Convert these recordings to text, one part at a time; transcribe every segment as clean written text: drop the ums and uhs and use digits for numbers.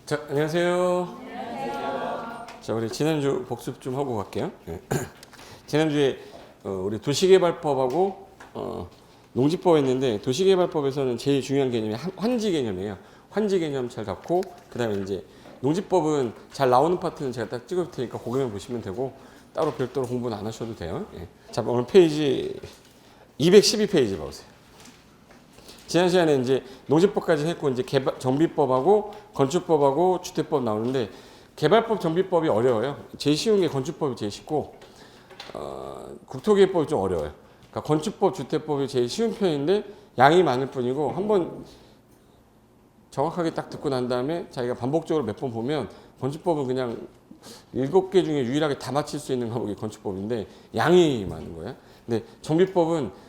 자, 안녕하세요. 자, 우리 지난주 복습 좀 하고 갈게요. 지난주에 우리 도시개발법하고 농지법 했는데, 도시개발법에서는 제일 중요한 개념이 환지 개념이에요. 환지 개념 잘 잡고, 그 다음에 이제 농지법은 잘 나오는 파트는 제가 딱 찍을 테니까 거기만 보시면 되고, 따로 별도로 공부는 안 하셔도 돼요. 자, 오늘 페이지 212페이지 봐보세요. 지난 시간에 이제 농지법까지 했고, 이제 정비법하고 건축법하고 주택법 나오는데, 개발법, 정비법이 어려워요. 제일 쉬운 게 건축법이 제일 쉽고, 국토기획법이 좀 어려워요. 그러니까 건축법, 주택법이 제일 쉬운 편인데 양이 많을 뿐이고, 한번 정확하게 딱 듣고 난 다음에 자기가 반복적으로 몇 번 보면, 건축법은 그냥 7개 중에 유일하게 다 맞힐 수 있는 과목이 건축법인데 양이 많은 거예요. 근데 정비법은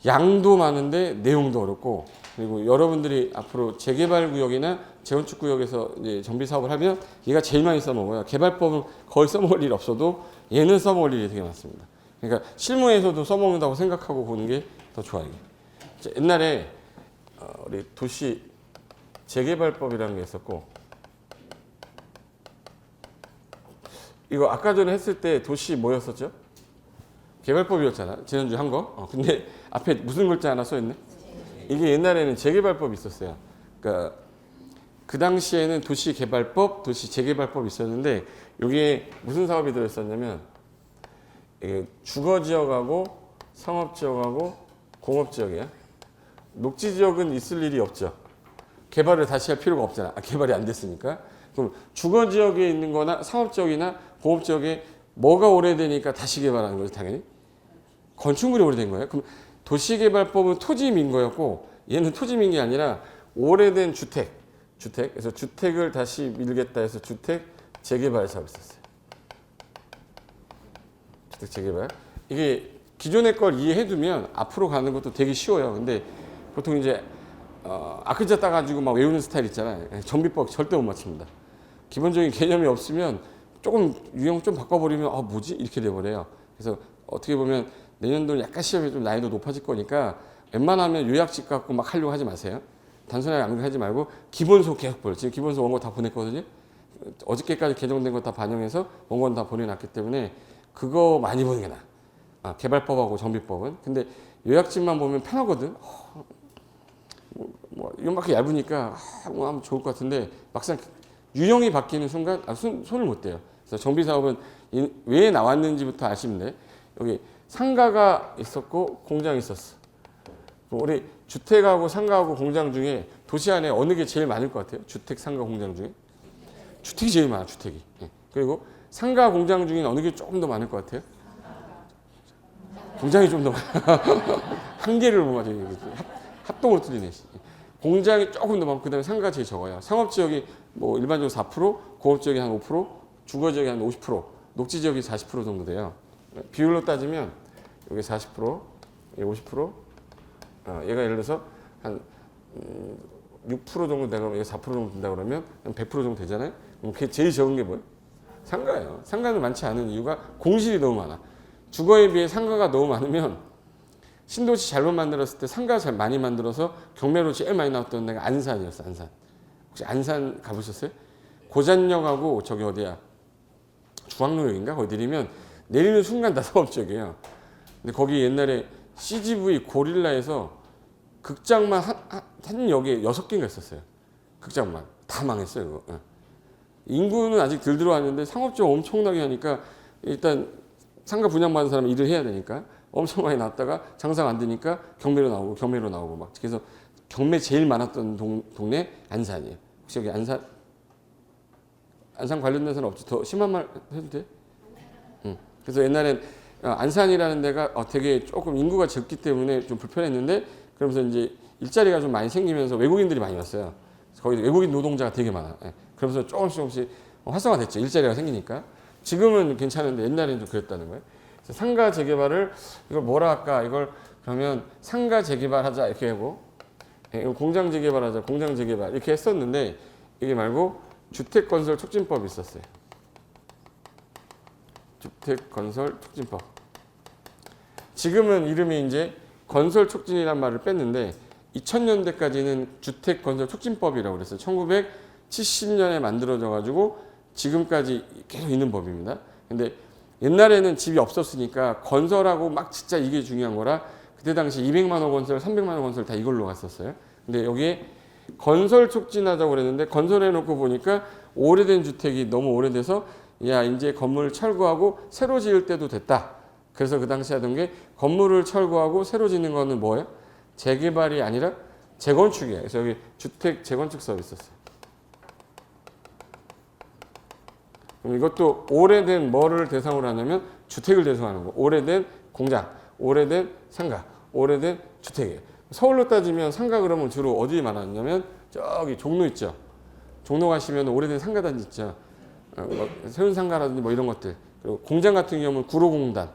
양도 많은데 내용도 어렵고, 그리고 여러분들이 앞으로 재개발 구역이나 재건축 구역에서 이제 정비 사업을 하면 얘가 제일 많이 써먹어요. 개발법은 거의 써먹을 일 없어도 얘는 써먹을 일이 되게 많습니다. 그러니까 실무에서도 써먹는다고 생각하고 보는 게 더 좋아요. 옛날에 우리 도시 재개발법이라는 게 있었고, 이거 아까 전에 했을 때 도시 뭐였었죠? 개발법이었잖아. 지난주에 한 거. 근데 앞에 무슨 글자 하나 써있네? 이게 옛날에는 재개발법이 있었어요. 그러니까 그 당시에는 도시개발법, 도시재개발법이 있었는데, 이게 무슨 사업이 들어있었냐면, 이게 주거지역하고 상업지역하고 공업지역이야. 녹지지역은 있을 일이 없죠. 개발을 다시 할 필요가 없잖아. 개발이 안 됐으니까. 그럼 주거지역에 있는 거나 상업지역이나 공업지역에 뭐가 오래되니까 다시 개발하는 거죠, 당연히. 건축물이 오래된 거예요. 그럼 도시개발법은 토지민거였고, 얘는 토지민이 아니라 오래된 주택. 그래서 주택을 다시 밀겠다 해서 주택 재개발 사업을 썼어요. 주택 재개발. 이게 기존의 걸 이해해두면 앞으로 가는 것도 되게 쉬워요. 근데 보통 이제 아크자 따가지고 막 외우는 스타일 있잖아요. 정비법 절대 못 맞춥니다. 기본적인 개념이 없으면 조금 유형 좀 바꿔버리면 뭐지? 이렇게 돼버려요. 그래서 어떻게 보면 내년도는 약간 시험이 좀 난이도 높아질 거니까 웬만하면 요약집 갖고 막 하려고 하지 마세요. 단순하게 암기하지 말고 기본소 계속 보여. 지금 기본소 원고 다 보냈거든요. 어저께까지 개정된 거 다 반영해서 원고는 다 보내놨기 때문에 그거 많이 보는 게 나아. 개발법하고 정비법은. 근데 요약집만 보면 편하거든. 이만큼 얇으니까 뭐 하면 좋을 것 같은데 막상 유형이 바뀌는 순간 손을 못 대요. 그래서 정비사업은 왜 나왔는지부터 아시면 여기 상가가 있었고 공장이 있었어. 우리 주택하고 상가하고 공장 중에 도시 안에 어느 게 제일 많을 것 같아요? 주택, 상가, 공장 중에? 주택이 제일 많아, 주택이. 그리고 상가, 공장 중에 어느 게 조금 더 많을 것 같아요? 공장이 좀 더 많아. 한 개를 못 맞아요. 합동으로 틀리네. 공장이 조금 더 많고, 그 다음에 상가가 제일 적어요. 상업지역이 뭐 일반적으로 4%, 공업지역이 한 5%, 주거지역이 한 50%, 녹지지역이 40% 정도 돼요. 비율로 따지면 여기 40%, 여기 50%, 얘가 예를 들어서 한 6% 정도 된다 그러면, 얘가 4% 정도 된다 그러면 한 100% 정도 되잖아요. 그럼 그게 제일 적은 게 뭐예요? 상가예요. 상가는 많지 않은 이유가 공실이 너무 많아. 주거에 비해 상가가 너무 많으면, 신도시 잘못 만들었을 때 상가 잘 많이 만들어서 경매로 제일 많이 나왔던 데가 안산이었어. 안산. 혹시 안산 가보셨어요? 고잔역하고 저기 어디야? 중앙로역인가? 거기 내리면 내리는 순간 다 상업지역이에요. 근데 거기 옛날에 CGV 고릴라에서 극장만 한 역에 6개인가 있었어요. 극장만. 다 망했어요. 이거. 인구는 아직 덜 들어왔는데 상업지역 엄청나게 하니까, 일단 상가 분양받은 사람은 일을 해야 되니까 엄청 많이 났다가 장사가 안 되니까 경매로 나오고 막. 그래서 경매 제일 많았던 동네 안산이에요. 혹시 여기 안산 관련된 사람 없지? 더 심한 말 해도 돼? 그래서 옛날엔 안산이라는 데가 되게 조금 인구가 적기 때문에 좀 불편했는데, 그러면서 이제 일자리가 좀 많이 생기면서 외국인들이 많이 왔어요. 거기 외국인 노동자가 되게 많아. 그러면서 조금씩 활성화됐죠. 일자리가 생기니까. 지금은 괜찮은데 옛날에는 좀 그랬다는 거예요. 그래서 상가 재개발을, 이걸 뭐라 할까? 이걸 그러면 상가 재개발하자 이렇게 하고, 공장 재개발하자, 공장 재개발 이렇게 했었는데, 이게 말고 주택건설 촉진법이 있었어요. 주택건설 촉진법. 지금은 이름이 이제 건설촉진이란 말을 뺐는데, 2000년대까지는 주택건설 촉진법이라고 그랬어요. 70년에 만들어져 가지고 지금까지 계속 있는 법입니다. 근데 옛날에는 집이 없었으니까 건설하고 막 진짜 이게 중요한 거라 그때 당시 200만 원 건설, 300만 원 건설 다 이걸로 갔었어요. 근데 여기에 건설 촉진하자고 그랬는데 건설해 놓고 보니까 오래된 주택이 너무 오래돼서 야 이제 건물 철거하고 새로 지을 때도 됐다. 그래서 그 당시 하던 게 건물을 철거하고 새로 짓는 거는 뭐예요? 재개발이 아니라 재건축이에요. 그래서 여기 주택 재건축 사업이 있었어요. 그럼 이것도 오래된 뭐를 대상으로 하냐면 주택을 대상으로 하는 거. 오래된 공장, 오래된 상가, 오래된 주택이에요. 서울로 따지면 상가 그러면 주로 어디에 많았냐면 저기 종로 있죠. 종로 가시면 오래된 상가단지 있죠. 세운 상가라든지 뭐 이런 것들. 그리고 공장 같은 경우는 구로공단.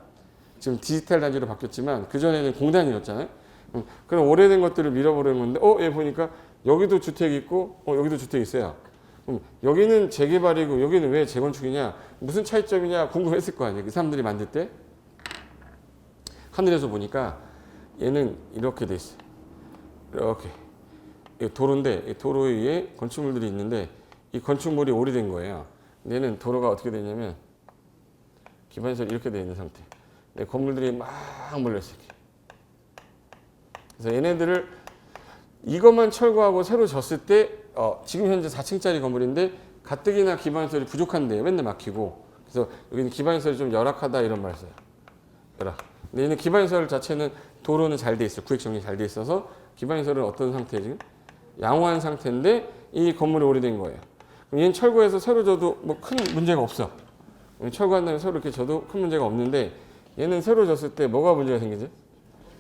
지금 디지털 단지로 바뀌었지만 그전에는 공단이었잖아요. 그럼 오래된 것들을 밀어버리는 건데 얘 보니까 여기도 주택이 있고 여기도 주택이 있어요. 여기는 재개발이고 여기는 왜 재건축이냐 무슨 차이점이냐 궁금했을 거 아니에요. 그 사람들이 만들 때 하늘에서 보니까 얘는 이렇게 돼 있어요. 이렇게 도로인데 이 도로 위에 건축물들이 있는데 이 건축물이 오래된 거예요. 얘는 도로가 어떻게 되냐면 기반시설이 이렇게 돼 있는 상태. 건물들이 막 몰려있어요. 그래서 얘네들을 이것만 철거하고 새로 졌을 때 지금 현재 4층짜리 건물인데 가뜩이나 기반시설이 부족한데 맨날 막히고 그래서 여기는 기반시설이 좀 열악하다 이런 말 써요. 열악. 근데 얘는 기반시설 자체는 도로는 잘 돼 있어요. 구획 정리 잘 돼 있어서 기반시설은 어떤 상태예요 지금? 양호한 상태인데 이 건물이 오래된 거예요. 그럼 얘는 철거해서 새로 져도 뭐 큰 문제가 없어. 철거한 다음에 새로 이렇게 져도 큰 문제가 없는데 얘는 새로 졌을 때 뭐가 문제가 생기지?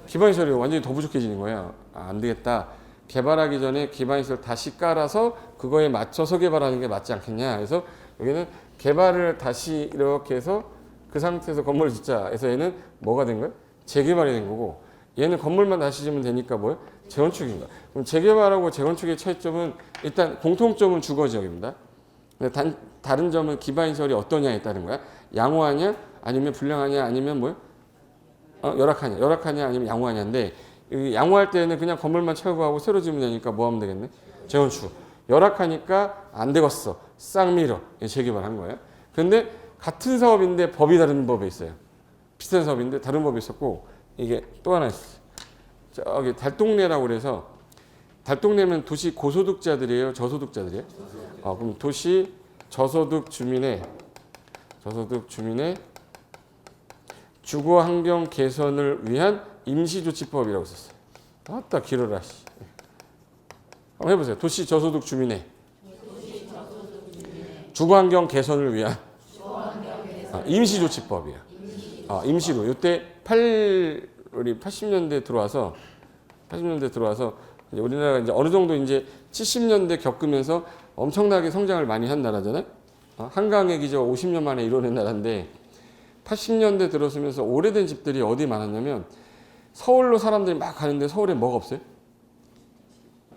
기반시설이 완전히 더 부족해지는 거예요. 안 되겠다. 개발하기 전에 기반시설 다시 깔아서 그거에 맞춰서 개발하는 게 맞지 않겠냐. 그래서 여기는 개발을 다시 이렇게 해서 그 상태에서 건물을 짓자. 해서 얘는 뭐가 된 거예요? 재개발이 된 거고 얘는 건물만 다시 지으면 되니까 뭐예요? 재건축인 거야. 그럼 재개발하고 재건축의 차이점은 일단 공통점은 주거 지역입니다. 근데 다른 점은 기반시설이 어떠냐에 따른 거야. 양호하냐 아니면 불량하냐 아니면 뭐예요? 열악하냐. 열악하냐 아니면 양호하냐인데 양호할 때는 그냥 건물만 철거하고 새로 지으면 되니까 뭐 하면 되겠네? 재건축. 열악하니까 안 되겠어. 싹 밀어. 재개발한 거예요. 그런데 같은 사업인데 법이 다른 법에 있어요. 비슷한 사업인데 다른 법이 있었고 이게 또 하나 있어요. 저기 달동네라고 그래서 달동네면 도시 고소득자들이에요? 저소득자들이에요? 그럼 도시 저소득 주민의 주거 환경 개선을 위한 임시조치법이라고 썼어요. 아따 길어라. 한번 해보세요. 도시 저소득 주민의 주거 환경 개선을 위한 임시조치법이에요. 임시로. 이때 80년대 들어와서 우리나라가 이제 어느 정도 이제 70년대 겪으면서 엄청나게 성장을 많이 한 나라잖아요. 한강의 기적 50년 만에 이뤄낸 나라인데 80년대 들어서면서 오래된 집들이 어디 많았냐면 서울로 사람들이 막 가는데 서울에 뭐가 없어요?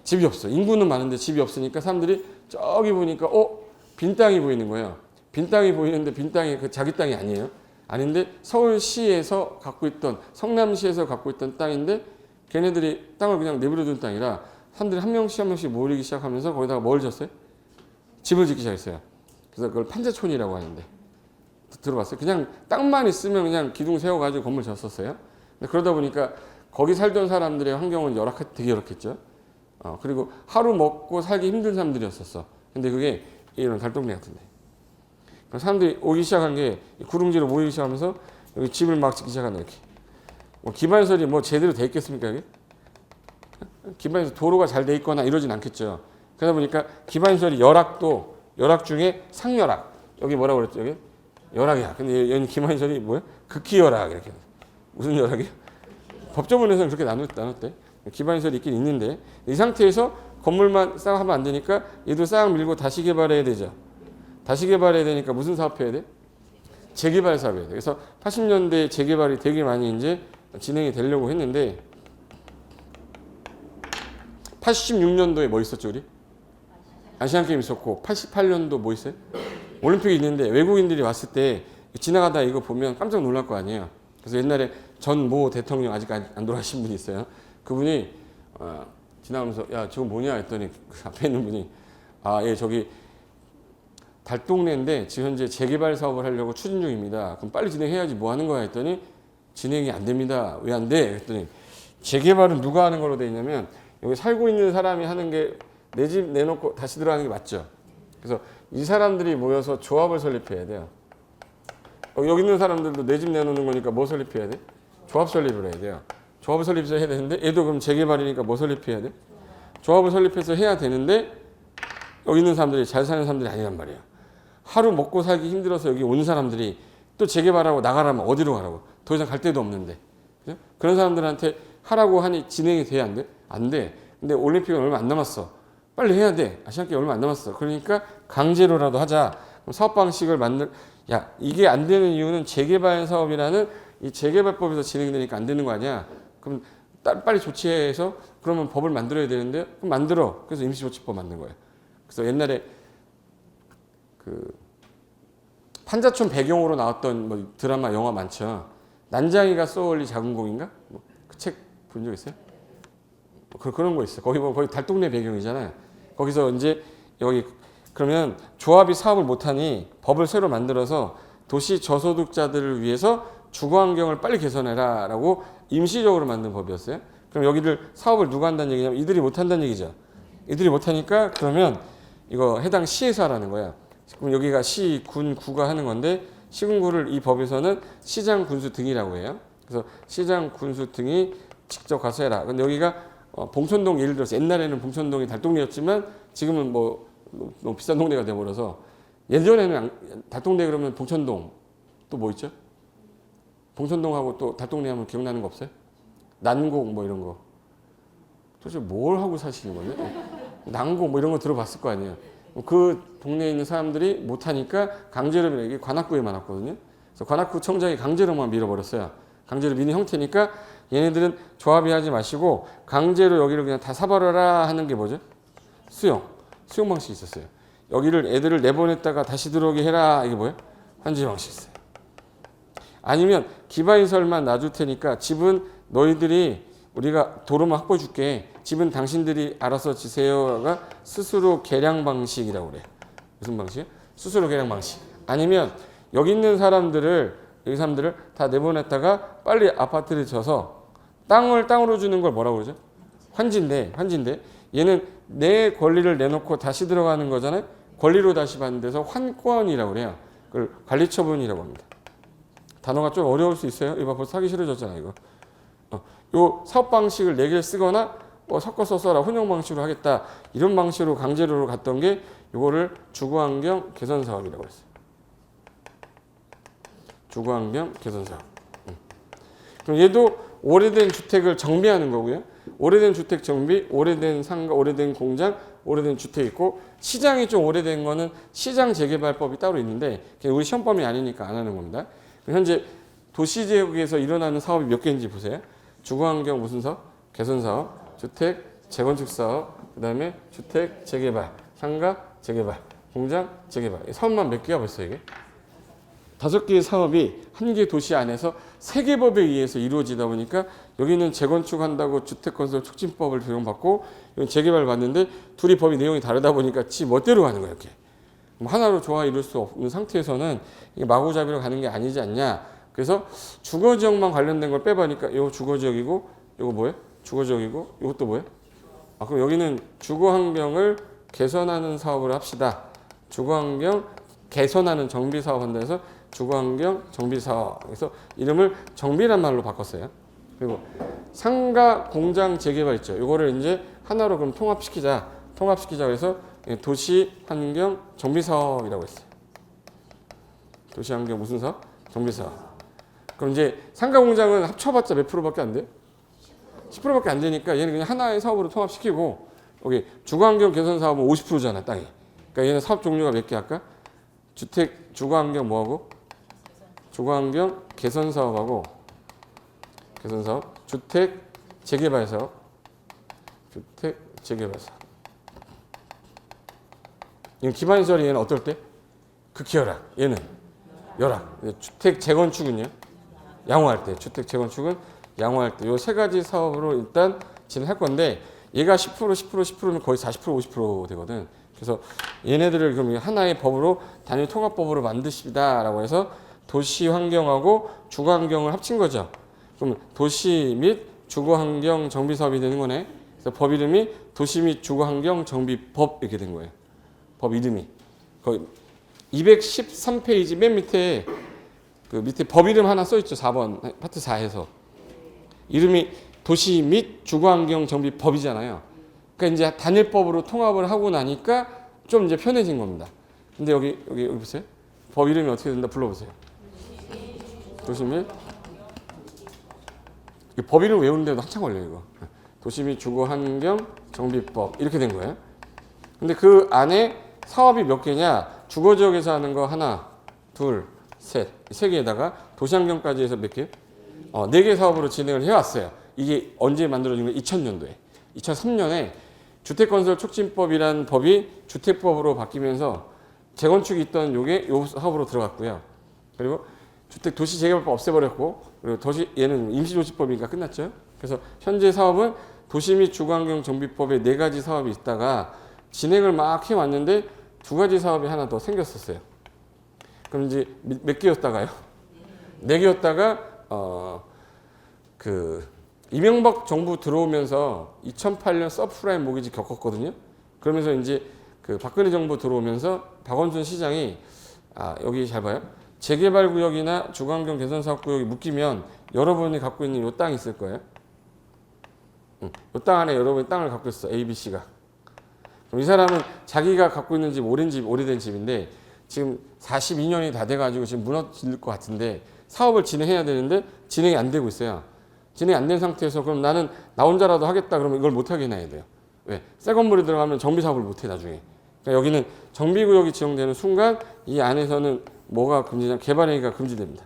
집이 없어. 인구는 많은데 집이 없으니까 사람들이 저기 보니까 빈 땅이 보이는 거예요. 빈 땅이 보이는데 빈 땅이 그 자기 땅이 아니에요. 아닌데 서울시에서 갖고 있던 성남시에서 갖고 있던 땅인데 걔네들이 땅을 그냥 내버려둔 땅이라 사람들이 한 명씩 모이기 시작하면서 거기다가 뭘 졌어요? 집을 짓기 시작했어요. 그래서 그걸 판자촌이라고 하는데 들어봤어요? 그냥 땅만 있으면 그냥 기둥 세워가지고 건물 졌었어요. 근데 그러다 보니까 거기 살던 사람들의 환경은 되게 열악했죠. 그리고 하루 먹고 살기 힘든 사람들이었었어. 근데 그게 이런 달동네 같은데. 사람들이 오기 시작한 게 구릉지로 모이기 시작하면서 여기 집을 막 짓기 시작한다 이렇게. 기반시설이 뭐 제대로 돼 있겠습니까 이게? 기반시설 도로가 잘 돼 있거나 이러진 않겠죠. 그러다 보니까 기반시설이 열악 중에 상열악. 여기 뭐라고 그랬죠 여기? 열악이야. 근데 여기 기반시설이 뭐야? 극히 열악 이렇게. 무슨 열악이야? 법조문에서는 그렇게 나눴대. 기반시설이 있긴 있는데 이 상태에서 건물만 싹 하면 안 되니까 얘도 싹 밀고 다시 개발해야 되죠. 다시 개발해야 되니까 무슨 사업해야 돼? 재개발 사업해야 돼. 그래서 80년대 재개발이 되게 많이 이제 진행이 되려고 했는데 86년도에 뭐 있었죠 우리? 아시안게임 있었고 88년도 뭐 있어요? 올림픽이 있는데 외국인들이 왔을 때 지나가다 이거 보면 깜짝 놀랄 거 아니에요. 그래서 옛날에 전 모 대통령 아직 안 돌아가신 분이 있어요. 그분이 지나가면서 야 저거 뭐냐 했더니 그 앞에 있는 분이 아, 예, 저기 달동네인데 지금 현재 재개발 사업을 하려고 추진 중입니다. 그럼 빨리 진행해야지 뭐 하는 거야 했더니 진행이 안 됩니다. 왜 안 돼? 했더니 재개발은 누가 하는 걸로 돼 있냐면 여기 살고 있는 사람이 하는 게 내 집 내놓고 다시 들어가는 게 맞죠. 그래서 이 사람들이 모여서 조합을 설립해야 돼요. 여기 있는 사람들도 내 집 내놓는 거니까 뭐 설립해야 돼? 조합 설립을 해야 돼요. 조합을 설립해서 해야 되는데 얘도 그럼 재개발이니까 뭐 설립해야 돼? 조합을 설립해서 해야 되는데 여기 있는 사람들이 잘 사는 사람들이 아니란 말이에요. 하루 먹고 살기 힘들어서 여기 온 사람들이 또 재개발하고 나가라면 어디로 가라고? 더 이상 갈 데도 없는데. 그죠? 그런 사람들한테 하라고 하니 진행이 돼야 안 돼? 안 돼. 근데 올림픽은 얼마 안 남았어. 빨리 해야 돼. 아시안게임 얼마 안 남았어. 그러니까 강제로라도 하자. 그럼 사업 방식을 야, 이게 안 되는 이유는 재개발 사업이라는 이 재개발법에서 진행되니까 안 되는 거 아니야? 그럼 빨리 조치해서 그러면 법을 만들어야 되는데 그럼 만들어. 그래서 임시조치법 만든 거예요. 그래서 옛날에 그 판자촌 배경으로 나왔던 뭐 드라마, 영화 많죠. 난장이가 쏘올리 작은 공인가? 뭐 그 책 본 적 있어요? 그런 거 있어요. 거기 뭐 거의 달동네 배경이잖아요. 거기서 이제 여기 그러면 조합이 사업을 못하니 법을 새로 만들어서 도시 저소득자들을 위해서 주거 환경을 빨리 개선해라라고 임시적으로 만든 법이었어요. 그럼 여기를 사업을 누가 한다는 얘기냐면 이들이 못한다는 얘기죠. 이들이 못하니까 그러면 이거 해당 시에서 하라는 거야. 그럼 여기가 시, 군, 구가 하는 건데 시군구를 이 법에서는 시장, 군수 등이라고 해요. 그래서 시장, 군수 등이 직접 가서 해라. 근데 여기가 봉천동 예를 들어서 옛날에는 봉천동이 달동네였지만 지금은 뭐 너무 비싼 동네가 돼버려서 예전에는 달동네 그러면 봉천동 또 뭐 있죠? 봉천동하고 또 달동네 하면 기억나는 거 없어요? 난곡 뭐 이런 거. 도대체 뭘 하고 사시는 거예요? 난곡 뭐 이런 거 들어봤을 거 아니에요. 그 동네에 있는 사람들이 못하니까 강제로 이게 관악구에 많았거든요. 그래서 관악구 청장이 강제로만 밀어버렸어요. 강제로 미는 형태니까 얘네들은 조합이 하지 마시고 강제로 여기를 그냥 다 사버려라 하는 게 뭐죠? 수용 방식이 있었어요. 여기를 애들을 내보냈다가 다시 들어오게 해라. 이게 뭐예요? 환지 방식이 있어요. 아니면 기반시설만 놔줄 테니까 집은 너희들이 우리가 도로만 확보해 줄게. 집은 당신들이 알아서 지세요가 스스로 개량 방식이라고 그래요. 무슨 방식? 스스로 개량 방식. 아니면 여기 있는 사람들을 다 내보냈다가 빨리 아파트를 져서 땅으로 주는 걸 뭐라고 그러죠? 환지인데 얘는 내 권리를 내놓고 다시 들어가는 거잖아요. 권리로 다시 받는 데서 환권이라고 그래요. 그걸 관리처분이라고 합니다. 단어가 좀 어려울 수 있어요. 이거 벌써 하기 싫어졌잖아 이거. 요 사업 방식을 4개를 쓰거나 뭐 섞어서 써라 혼용 방식으로 하겠다 이런 방식으로 강제로 갔던 게 요거를 주거환경 개선 사업이라고 했어요. 주거환경 개선 사업. 그럼 얘도 오래된 주택을 정비하는 거고요. 오래된 주택 정비, 오래된 상가, 오래된 공장, 오래된 주택 있고 시장이 좀 오래된 거는 시장 재개발법이 따로 있는데 우리 시험범위 아니니까 안 하는 겁니다. 현재 도시지역에서 일어나는 사업이 몇 개인지 보세요. 주거환경 무슨 사업? 개선 사업, 주택 재건축 사업, 그 다음에 주택 재개발, 상가 재개발, 공장 재개발. 사업만 몇 개야 벌써 이게? 5개의 사업이 한 개 도시 안에서 3개 법에 의해서 이루어지다 보니까 여기는 재건축한다고 주택건설 촉진법을 적용받고 여기 재개발 받는데 둘이 법이 내용이 다르다 보니까 지 멋대로 가는 거예요. 이렇게. 하나로 조화 이룰 수 없는 상태에서는 이게 마구잡이로 가는 게 아니지 않냐. 그래서 주거지역만 관련된 걸 빼보니까 이거 주거지역이고 이거 뭐예요? 주거지역이고 이것도 뭐예요? 그럼 여기는 주거환경을 개선하는 사업을 합시다. 주거환경 개선하는 정비사업 한다 해서 주거환경 정비사업. 그래서 이름을 정비란 말로 바꿨어요. 그리고 상가 공장 재개발 있죠. 이거를 이제 하나로 그럼 통합시키자 그래서 도시환경 정비사업이라고 했어요. 도시환경 무슨 사업? 정비사업. 그럼 이제 상가 공장은 합쳐봤자 몇 프로밖에 안 돼요? 10%밖에 안 되니까 얘는 그냥 하나의 사업으로 통합시키고 여기 주거환경 개선 사업은 50%잖아 땅이. 그러니까 얘는 사업 종류가 몇 개 할까? 주택 주거환경 뭐하고? 주거환경 개선 사업하고 개선 사업, 주택 재개발 사업, 주택 재개발 사업. 이건 기반시설이 얘는 어떨 때? 극히열악. 얘는 열악. 주택 재건축은요? 양호할 때. 주택 재건축은 양호할 때. 요 3가지 사업으로 일단 진행할 건데 얘가 10%, 10%, 10%면 거의 40%, 50% 되거든. 그래서 얘네들을 그럼 하나의 법으로 단위 통합법으로 만드시다라고 해서 도시 환경하고 주거 환경을 합친 거죠. 그럼 도시 및 주거 환경 정비 사업이 되는 거네. 그래서 법 이름이 도시 및 주거 환경 정비법 이렇게 된 거예요. 법 이름이. 거의 213페이지 맨 밑에 그 밑에 법 이름 하나 써 있죠. 4번 파트 4에서 이름이 도시 및 주거 환경 정비법이잖아요. 그러니까 이제 단일법으로 통합을 하고 나니까 좀 이제 편해진 겁니다. 근데 여기 보세요. 법 이름이 어떻게 된다 불러보세요. 도시 및 법 이름 외우는데도 한참 걸려요, 이거. 도시 및 주거 환경 정비법 이렇게 된 거예요. 근데 그 안에 사업이 몇 개냐? 주거 지역에서 하는 거 하나, 둘, 셋, 세 개에다가 도시 환경까지 해서 몇 개? 네 개 사업으로 진행을 해왔어요. 이게 언제 만들어진 거예요? 2000년도에. 2003년에 주택건설촉진법이라는 법이 주택법으로 바뀌면서 재건축이 있던 요게 요 사업으로 들어갔고요. 그리고 주택 도시재개발법 없애버렸고, 그리고 얘는 임시조치법이니까 끝났죠. 그래서 현재 사업은 도시 및 주거환경 정비법에 네 가지 사업이 있다가 진행을 막 해왔는데 두 가지 사업이 하나 더 생겼었어요. 그럼 이제 몇 개였다가요? 네 개였다가 그 이명박 정부 들어오면서 2008년 서프라임 모기지 겪었거든요. 그러면서 이제 그 박근혜 정부 들어오면서 박원순 시장이 여기 잘 봐요. 재개발 구역이나 주거환경 개선 사업 구역이 묶이면 여러분이 갖고 있는 이 땅이 있을 거예요. 이 땅 안에 여러분이 땅을 갖고 있어. A, B, C가. 그럼 이 사람은 자기가 갖고 있는 집 오래된 집인데 지금 42년이 다 돼가지고 지금 무너질 것 같은데 사업을 진행해야 되는데 진행이 안 되고 있어요. 진행이 안 된 상태에서 그럼 나는 나 혼자라도 하겠다 그러면 이걸 못하게 해놔야 돼요. 왜? 새 건물이 들어가면 정비 사업을 못해 나중에. 그러니까 여기는 정비구역이 지정되는 순간 이 안에서는 뭐가 금지냐면 개발행위가 금지됩니다.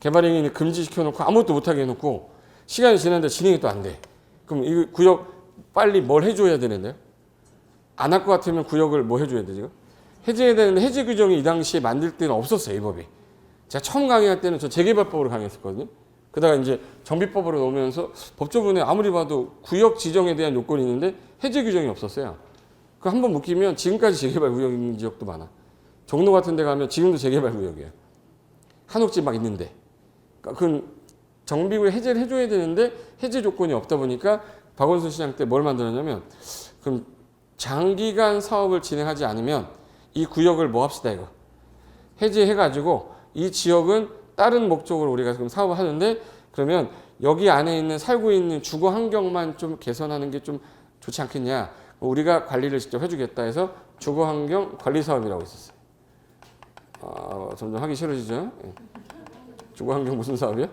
개발행위는 금지시켜놓고 아무것도 못하게 해놓고 시간이 지났는데 진행이 또 안 돼. 그럼 이 구역 빨리 뭘 해줘야 되는데요? 안 할 것 같으면 구역을 뭐 해줘야 되죠? 해제해야 되는데 해제 규정이 이 당시에 만들 때는 없었어요. 이 법이. 제가 처음 강의할 때는 저 재개발법으로 강의했었거든요. 그러다가 이제 정비법으로 넣으면서 법조문에 아무리 봐도 구역 지정에 대한 요건이 있는데 해제 규정이 없었어요. 그 한번 묶이면 지금까지 재개발 구역인 지역도 많아. 종로 같은 데 가면 지금도 재개발 구역이에요. 한옥집 막 있는데. 그러니까 정비구역 해제를 해줘야 되는데 해제 조건이 없다 보니까 박원순 시장 때 뭘 만들었냐면 그럼 장기간 사업을 진행하지 않으면 이 구역을 뭐 합시다 이거. 해제해가지고 이 지역은 다른 목적으로 우리가 지금 사업을 하는데 그러면 여기 안에 있는 살고 있는 주거 환경만 좀 개선하는 게 좀 좋지 않겠냐. 우리가 관리를 직접 해주겠다 해서 주거 환경 관리 사업이라고 있었어요. 점점 하기 싫어지죠. 주거 환경 무슨 사업이야?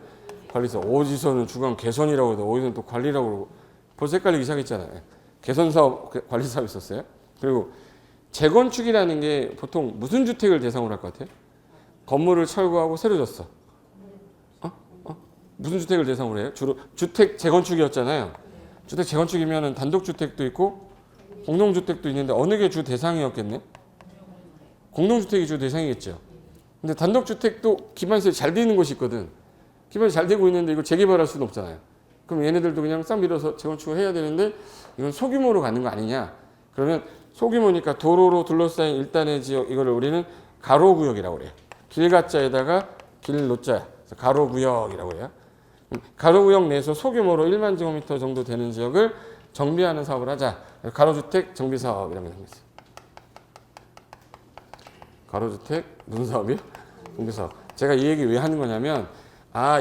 관리 사업. 어디서는 주거 환경 개선이라고 해도 어디서는 또 관리라고 그러고 벌써 헷갈리기 시작했잖아요. 개선 사업, 관리 사업 있었어요. 그리고 재건축이라는 게 보통 무슨 주택을 대상으로 할 것 같아요? 건물을 철거하고 새로 졌어. 무슨 주택을 대상으로 해요? 주로 주택 재건축이었잖아요. 주택 재건축이면 단독주택도 있고 공동주택도 있는데 어느 게 주 대상이었겠네? 공동주택이 주 대상이겠죠. 근데 단독주택도 기반시설이 잘 되는 곳이 있거든. 기반이 잘 되고 있는데 이걸 재개발할 수는 없잖아요. 그럼 얘네들도 그냥 싹 밀어서 재건축을 해야 되는데 이건 소규모로 가는 거 아니냐? 그러면 소규모니까 도로로 둘러싸인 일단의 지역 이거를 우리는 가로구역이라고 그래요. 길가자에다가 길노자 가로구역이라고 해요. 가로구역 내에서 소규모로 1만 제곱미터 정도 되는 지역을 정비하는 사업을 하자. 가로주택 정비사업이라고 생겼어요. 가로주택 무슨 사업이요? 정비사업. 제가 이 얘기 왜 하는 거냐면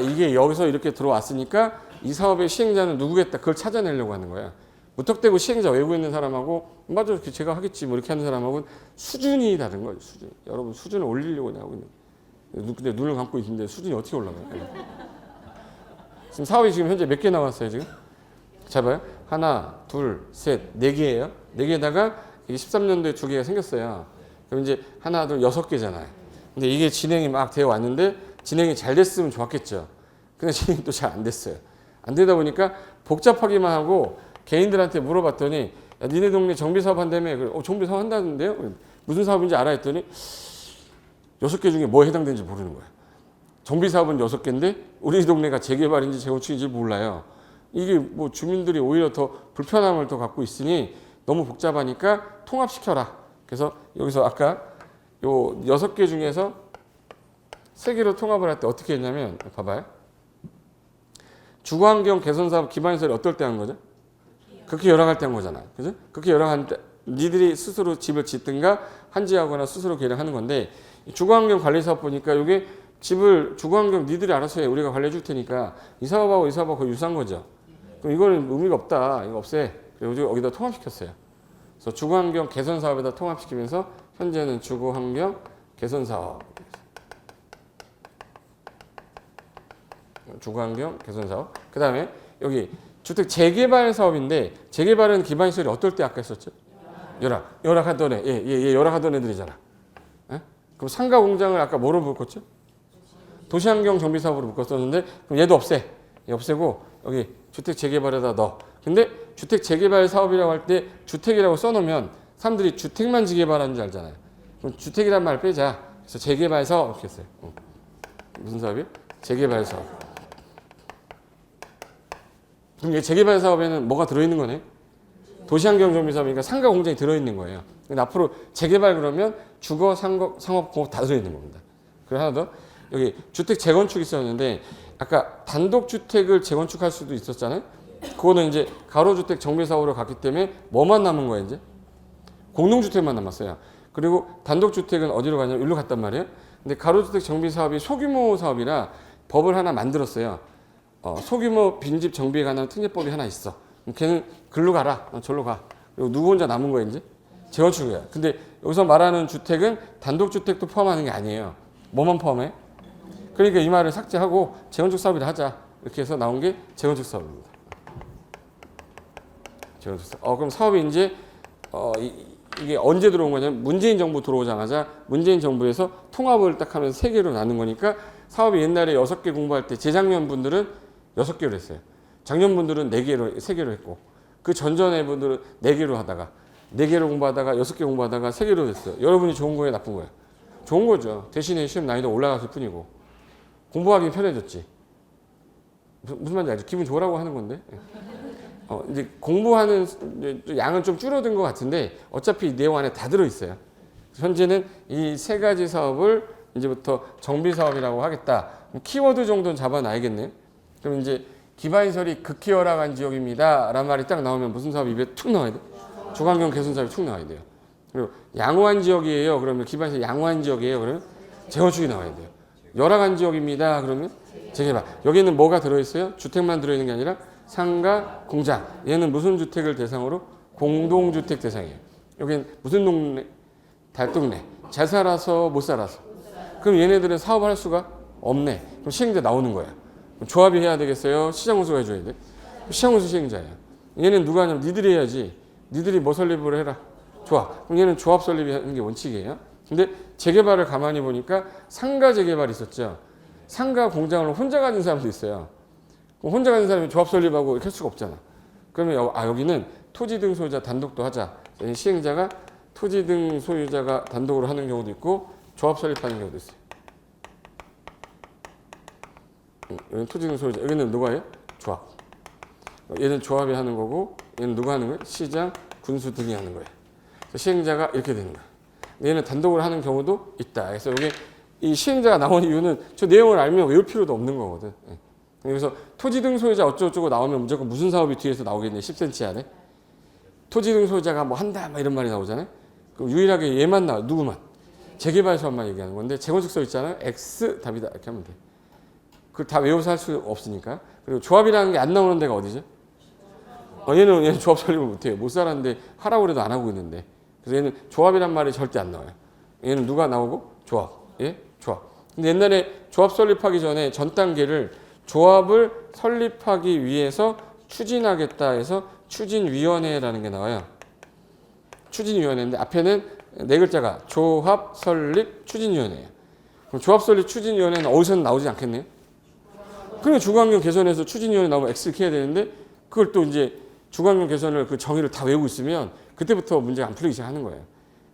이게 여기서 이렇게 들어왔으니까 이 사업의 시행자는 누구겠다 그걸 찾아내려고 하는 거야. 무턱대고 시행자 외국에 있는 사람하고 맞아 제가 하겠지 뭐 이렇게 하는 사람하고는 수준이 다른 거예요. 수준. 여러분 수준을 올리려고 하고 있는. 근데 눈을 감고 있는데 수준이 어떻게 올라가요? 지금 사업이 지금 현재 몇 개 나왔어요 지금? 잘 봐요. 하나, 둘, 셋, 네 개예요. 네 개에다가 이게 13년도에 두 개가 생겼어요. 그럼 이제 하나, 둘, 6개잖아요. 근데 이게 진행이 막 되어 왔는데 진행이 잘 됐으면 좋았겠죠. 근데 진행이 또 잘 안 됐어요. 안 되다 보니까 복잡하기만 하고 개인들한테 물어봤더니 야, 니네 동네 정비사업 한다며. 정비사업 한다는데요? 무슨 사업인지 알아 했더니 6개 중에 뭐에 해당되는지 모르는 거예요. 정비사업은 6개인데 우리 동네가 재개발인지 재건축인지 몰라요. 이게 뭐 주민들이 오히려 더 불편함을 더 갖고 있으니 너무 복잡하니까 통합시켜라. 그래서 여기서 아까 요 6개 중에서 3개로 통합을 할 때 어떻게 했냐면 봐봐요. 주거환경 개선사업 기반시설이 어떨 때 한 거죠? 극히 열악할 때 한 거잖아요. 그죠? 극히 열악할 때 니들이 스스로 집을 짓든가 한지하거나 스스로 계량하는 건데 주거환경 관리사업 보니까 이게 집을 주거환경 니들이 알아서 해. 우리가 관리해 줄 테니까 이 사업하고 거의 유사한 거죠. 그럼 이거는 의미가 없다. 이거 없애. 그래서 여기다 통합시켰어요. 그래서 주거환경 개선사업에다 통합시키면서 현재는 주거환경 개선사업. 주거환경 개선사업. 그 다음에 여기 주택 재개발 사업인데 재개발은 기반시설이 어떨 때 아까 했었죠? 열악하던 애. 얘 열악하던 애들이잖아. 에? 그럼 상가 공장을 아까 뭐로 묶었죠? 도시환경 정비 사업으로 묶었었는데 그럼 얘도 없애. 얘 없애고 여기 주택 재개발에다 넣어. 근데 주택 재개발 사업이라고 할 때 주택이라고 써놓으면 사람들이 주택만 재개발하는 줄 알잖아요. 그럼 주택이란 말 빼자. 그래서 재개발 사업 이렇게 했어요. 무슨 사업이요? 재개발 사업. 그럼 이 재개발 사업에는 뭐가 들어있는 거네? 도시환경 정비 사업이니까 상가 공장이 들어있는 거예요. 근데 앞으로 재개발 그러면 주거, 상업, 공업 다 들어있는 겁니다. 그리고 하나 더 여기 주택 재건축 있었는데 아까 단독주택을 재건축할 수도 있었잖아요. 그거는 이제 가로주택 정비 사업으로 갔기 때문에 뭐만 남은 거예요 이제? 공동주택만 남았어요. 그리고 단독주택은 어디로 가냐면 여기로 갔단 말이에요. 근데 가로주택 정비 사업이 소규모 사업이라 법을 하나 만들었어요. 소규모 빈집 정비에 관한 특례법이 하나 있어. 걔는 글로 가라. 절로 가. 그리고 누구 혼자 남은 거야 이제? 재건축이야. 근데 여기서 말하는 주택은 단독주택도 포함하는 게 아니에요. 뭐만 포함해? 그러니까 이 말을 삭제하고 재건축 사업이라 하자. 이렇게 해서 나온 게 재건축 사업입니다. 재건축 사업. 그럼 사업이 이제 이게 언제 들어온 거냐면 문재인 정부 들어오자마자 문재인 정부에서 통합을 딱 하면서 3개로 나눈 거니까 사업이 옛날에 6개 공부할 때 재작년 분들은 6개로 했어요. 작년 분들은 3개로 했고 그 전전의 분들은 4개로 하다가 4개로 공부하다가 6개 공부하다가 3개로 됐어요. 여러분이 좋은 거예요, 나쁜 거예요? 좋은 거죠. 대신에 시험 난이도 올라갔을 뿐이고 공부하기 편해졌지. 무슨 말인지 알죠? 기분 좋으라고 하는 건데. 이제 공부하는 양은 좀 줄어든 것 같은데 어차피 이 내용 안에 다 들어있어요. 현재는 이 3가지 사업을 이제부터 정비 사업이라고 하겠다. 키워드 정도는 잡아놔야겠네요. 그럼 이제 기반시설이 극히 열악한 지역입니다. 라는 말이 딱 나오면 무슨 사업이 입에 툭 나와야 돼? 주거환경 개선 사업이 툭 나와야 돼요. 그리고 양호한 지역이에요. 그러면 기반시설 양호한 지역이에요. 그러면 재건축이 나와야 돼요. 열악한 지역입니다. 그러면 재개발. 여기는 뭐가 들어있어요? 주택만 들어있는 게 아니라 상가, 공장. 얘는 무슨 주택을 대상으로? 공동주택 대상이에요. 여기는 무슨 동네? 달동네. 잘 살아서 못 살아서. 그럼 얘네들은 사업을 할 수가 없네. 그럼 시행자 나오는 거야. 조합이 해야 되겠어요? 시장운수가 해줘야 돼? 시장운수 시행자예요. 얘는 누가 하냐면 니들이 해야지. 니들이 뭐 설립을 해라. 조합. 그럼 얘는 조합 설립이 하는 게 원칙이에요. 근데 재개발을 가만히 보니까 상가 재개발이 있었죠. 상가 공장을 혼자 가진 사람도 있어요. 혼자 가진 사람이 조합 설립하고 이렇게 할 수가 없잖아. 그러면 여기는 토지 등 소유자 단독도 하자. 시행자가 토지 등 소유자가 단독으로 하는 경우도 있고 조합 설립하는 경우도 있어요. 여기는 토지 등 소유자. 여기는 누가 해요? 조합. 얘는 조합이 하는 거고 얘는 누가 하는 거예요? 시장, 군수 등이 하는 거예요. 시행자가 이렇게 되는 거예요. 얘는 단독으로 하는 경우도 있다. 그래서 여기 이 시행자가 나온 이유는 저 내용을 알면 외울 필요도 없는 거거든. 그래서 토지 등 소유자 어쩌고저쩌고 나오면 무조건 무슨 사업이 뒤에서 나오겠네. 10cm 안에. 토지 등 소유자가 뭐 한다 막 이런 말이 나오잖아요. 그럼 유일하게 얘만 나와. 누구만? 재개발 사업만 얘기하는 건데 재건축 써 있잖아요. X 답이다 이렇게 하면 돼. 그걸 다 외워서 할 수 없으니까. 그리고 조합이라는 게 안 나오는 데가 어디죠? 얘는 조합 설립을 못해요. 못 살았는데 하라고 해도 안 하고 있는데. 그래서 얘는 조합이란 말이 절대 안 나와요. 얘는 누가 나오고? 조합. 예? 조합. 근데 옛날에 조합 설립하기 전에 전 단계를 조합을 설립하기 위해서 추진하겠다 해서 추진위원회라는 게 나와요. 추진위원회인데 앞에는 4글자가 조합 설립 추진위원회예요. 그럼 조합 설립 추진위원회는 어디서는 나오지 않겠네요? 그러면 주거환경 개선에서 추진위원회 나오면 X를 해야 되는데 그걸 또 이제 주거환경 개선을 그 정의를 다 외우고 있으면 그때부터 문제가 안 풀리기 시작하는 거예요.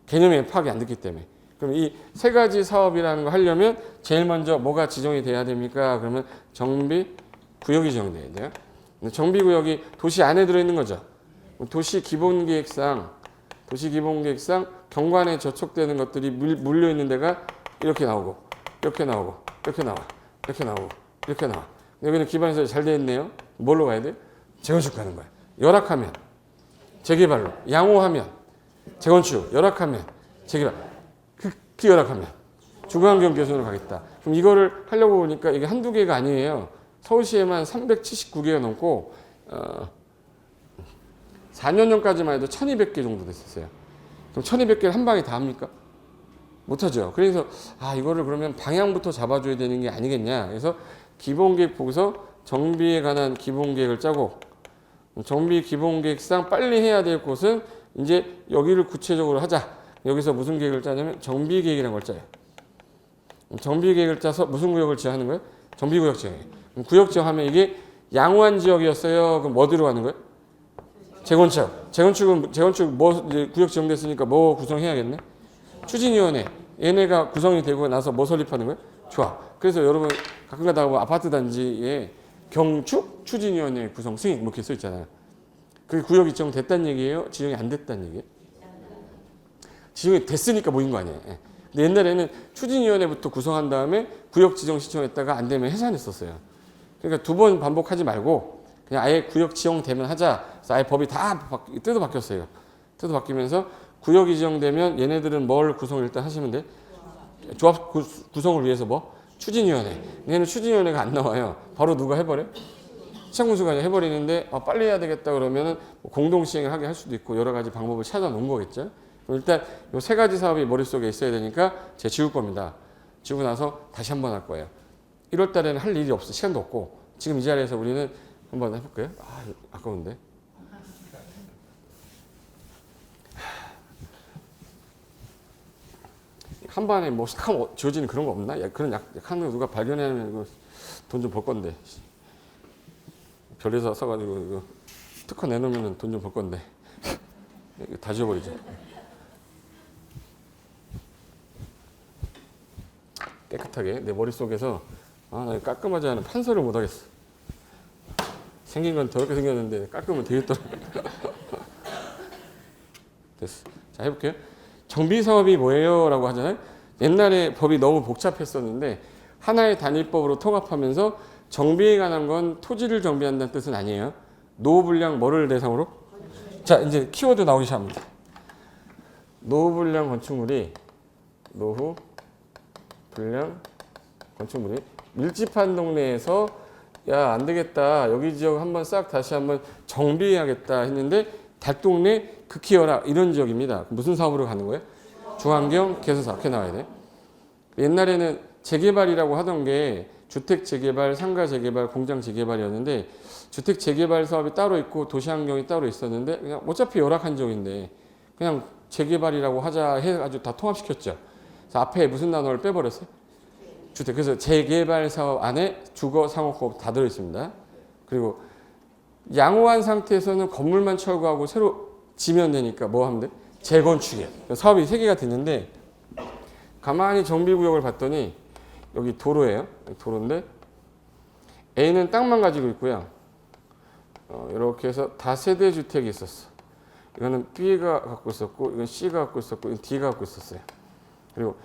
개념의 파악이 안 됐기 때문에. 그럼 이 3가지 사업이라는 거 하려면 제일 먼저 뭐가 지정이 돼야 됩니까? 그러면 정비구역이 지정돼야 돼요. 정비구역이 도시 안에 들어있는 거죠. 도시 기본계획상 경관에 저촉되는 것들이 물려 있는 데가 이렇게 나오고 이렇게 나오고 이렇게 나와 이렇게 나오고 이렇게 나와. 여기는 기반에서 잘 되어 있네요. 뭘로 가야 돼? 재건축 가는 거야. 열악하면 재개발로, 양호하면 재건축, 열악하면 재개발, 극히 열악하면 중앙경 개선으로 가겠다. 그럼 이거를 하려고 보니까 이게 한두 개가 아니에요. 서울시에만 379개가 넘고 4년 전까지만 해도 1200개 정도 됐었어요. 그럼 1200개를 한 방에 다 합니까? 못하죠. 그래서 이거를 그러면 방향부터 잡아줘야 되는 게 아니겠냐. 그래서 기본계획 보고서 정비에 관한 기본계획을 짜고 정비 기본계획상 빨리 해야 될 곳은 이제 여기를 구체적으로 하자. 여기서 무슨 계획을 짜냐면 정비계획이라는 걸 짜요. 정비계획을 짜서 무슨 구역을 지정하는 거예요? 정비구역 지정이에요. 구역 지정하면 이게 양호한 지역이었어요. 그럼 뭐 들어가는 거예요? 재건축은 뭐 이제 구역 지정됐으니까 뭐 구성해야겠네? 추진위원회. 얘네가 구성이 되고 나서 뭐 설립하는 거예요? 좋아. 그래서 여러분 가끔 가다가 보면 아파트 단지에 경축 추진위원회 구성 승인 뭐 이렇게 써 있잖아요. 그 구역이 지정됐다는 얘기예요? 지정이 안 됐다는 얘기예요? 지정이 됐으니까 모인 거 아니에요. 근데 옛날에는 추진위원회부터 구성한 다음에 구역 지정 신청했다가 안 되면 해산했었어요. 그러니까 두 번 반복하지 말고 그냥 아예 구역 지정되면 하자. 그래서 아예 법이 다 뜯어 바뀌었어요. 뜯어 바뀌면서 구역이 지정되면 얘네들은 뭘 구성을 일단 하시면 돼? 조합 구성을 위해서 뭐? 추진위원회. 얘는 추진위원회가 안 나와요. 바로 누가 해버려? 시장군수가 해버리는데 빨리 해야 되겠다 그러면은 공동시행을 하게 할 수도 있고 여러 가지 방법을 찾아 놓은 거겠죠. 그럼 일단 이 세 가지 사업이 머릿속에 있어야 되니까 제가 지울 겁니다. 지우고 나서 다시 한번 할 거예요. 1월 달에는 할 일이 없어. 시간도 없고. 지금 이 자리에서 우리는 한번 해볼까요? 아까운데. 한 번에 뭐 싹 지워지는 그런 거 없나? 그런 약한 거 누가 발견하면 돈 좀 벌 건데. 별에서 써가지고 이거 특허 내놓으면 돈 좀 벌 건데. 다 지워버리죠. 깨끗하게 내 머릿속에서 나 깔끔하지 않은 판서를 못 하겠어. 생긴 건 더럽게 생겼는데 깔끔은 되겠더라. 됐어. 자, 해볼게요. 정비사업이 뭐예요? 라고 하잖아요. 옛날에 법이 너무 복잡했었는데 하나의 단일법으로 통합하면서 정비에 관한 건 토지를 정비한다는 뜻은 아니에요. 노후불량 뭐를 대상으로? 자, 이제 키워드 나오기 시작합니다. 노후불량 건축물이 밀집한 동네에서 안 되겠다. 여기 지역 한번 싹 다시 한번 정비해야겠다 했는데 달동네 극히 열악 이런 지역입니다. 무슨 사업으로 가는 거예요? 중환경 개선 사업. 이렇게 나와야 돼. 옛날에는 재개발이라고 하던 게 주택 재개발, 상가 재개발, 공장 재개발이었는데 주택 재개발 사업이 따로 있고 도시환경이 따로 있었는데 그냥 어차피 열악한 지역인데 그냥 재개발이라고 하자 해가지고 다 통합시켰죠. 그래서 앞에 무슨 단어를 빼버렸어요? 주택. 그래서 재개발 사업 안에 주거, 상업업 다 들어있습니다. 그리고 양호한 상태에서는 건물만 철거하고 새로 지면 되니까 뭐 하면 돼? 재건축이에요. 사업이 3개가 됐는데 가만히 정비구역을 봤더니 여기 도로예요. 도로인데 A는 땅만 가지고 있고요. 이렇게 해서 다세대 주택이 있었어. 이거는 B가 갖고 있었고 이건 C가 갖고 있었고 이건 D가 갖고 있었어요. 그리고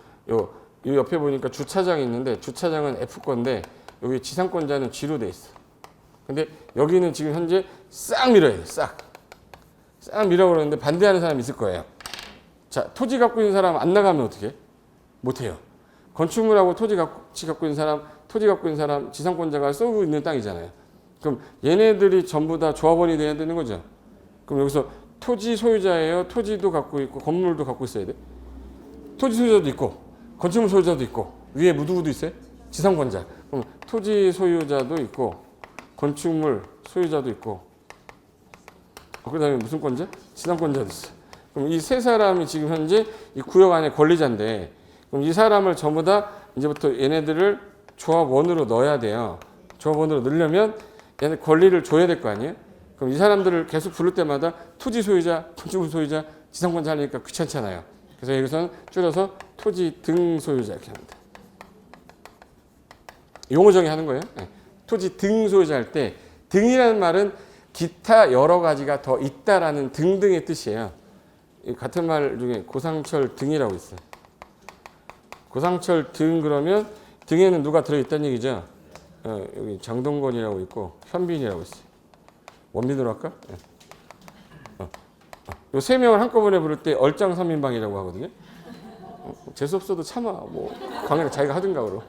이 옆에 보니까 주차장이 있는데 주차장은 F 건데 여기 지상권자는 G로 돼 있어. 근데 여기는 지금 현재 싹 밀어야 돼. 싹 밀라고 그러는데 반대하는 사람이 있을 거예요. 자, 토지 갖고 있는 사람 안 나가면 어떻게 해? 못해요. 건축물하고 토지 갖고 있는 사람, 지상권자가 쓰고 있는 땅이잖아요. 그럼 얘네들이 전부 다 조합원이 돼야 되는 거죠. 그럼 여기서 토지 소유자예요. 토지도 갖고 있고 건물도 갖고 있어야 돼. 토지 소유자도 있고 건축물 소유자도 있고 위에 누구도 있어요? 지상권자. 그럼 토지 소유자도 있고 건축물 소유자도 있고 그 다음에 무슨 권자? 지상권자도 있어요. 그럼 이 세 사람이 지금 현재 이 구역 안에 권리자인데 그럼 이 사람을 전부 다 이제부터 얘네들을 조합원으로 넣어야 돼요. 조합원으로 넣으려면 얘네 권리를 줘야 될 거 아니에요? 그럼 이 사람들을 계속 부를 때마다 토지 소유자, 건축물 소유자, 지상권자 하니까 귀찮잖아요. 그래서 여기서는 줄여서 토지 등 소유자 이렇게 합니다. 용어 정의하는 거예요. 네. 토지 등 소유자 할 때 등이라는 말은 기타 여러 가지가 더 있다라는 등등의 뜻이에요. 이 같은 말 중에 고상철 등이라고 있어요. 고상철 등 그러면 등에는 누가 들어있다는 얘기죠. 여기 장동건이라고 있고 현빈이라고 있어요. 원빈으로 할까? 요 세 명을 한꺼번에 부를 때 얼짱삼인방이라고 하거든요. 재수 없어도 참아. 뭐 강의를 자기가 하든가 그러.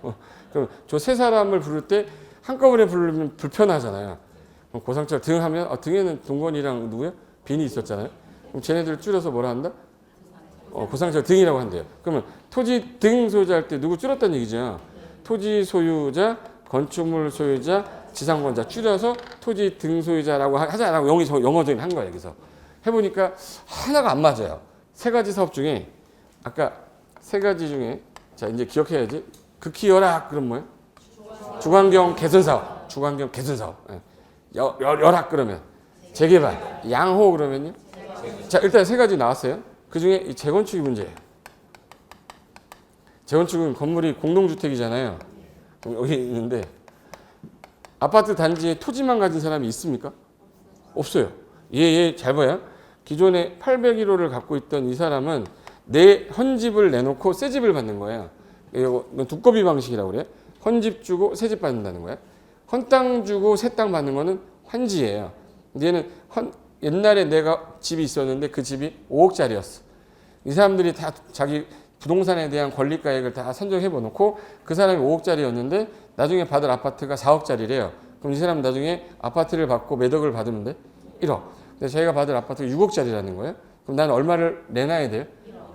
그럼 저 세 사람을 부를 때 한꺼번에 부르면 불편하잖아요. 고상철 등 하면 등에는 동건이랑 누구야? 빈이 있었잖아요. 그럼 쟤네들 줄여서 뭐라 한다? 고상철 등이라고 한대요. 그러면 토지 등 소유자 할 때 누구 줄였다는 얘기죠. 토지 소유자, 건축물 소유자, 지상권자 줄여서 토지 등 소유자라고 하자라고 영어적인 한 거예요. 여기서 해보니까 하나가 안 맞아요. 세 가지 사업 중에 아까 세 가지 중에 자 이제 기억해야지. 극히 열악 그럼 뭐예요? 주관경 개선 사업, 주관경 개선 사업. 열악 그러면 재개발, 양호 그러면요. 자 일단 세 가지 나왔어요. 그 중에 이 재건축이 문제예요. 재건축은 건물이 공동주택이잖아요. 여기 있는데 아파트 단지에 토지만 가진 사람이 있습니까? 없어요. 얘 잘 봐요. 기존에 801호를 갖고 있던 이 사람은 내 헌집을 내놓고 새 집을 받는 거예요. 이거 두꺼비 방식이라고 그래요. 헌집 주고 새 집 받는다는 거예요. 헌 땅 주고 새 땅 받는 거는 환지예요. 근데 얘는 옛날에 내가 집이 있었는데 그 집이 5억짜리였어. 이 사람들이 다 자기 부동산에 대한 권리가액을 다 선정해 놓고 그 사람이 5억짜리였는데 나중에 받을 아파트가 4억짜리래요. 그럼 이 사람은 나중에 아파트를 받고 몇 억을 받으면 돼? 1억. 근데 자기가 받을 아파트가 6억짜리라는 거예요. 그럼 나는 얼마를 내놔야 돼요?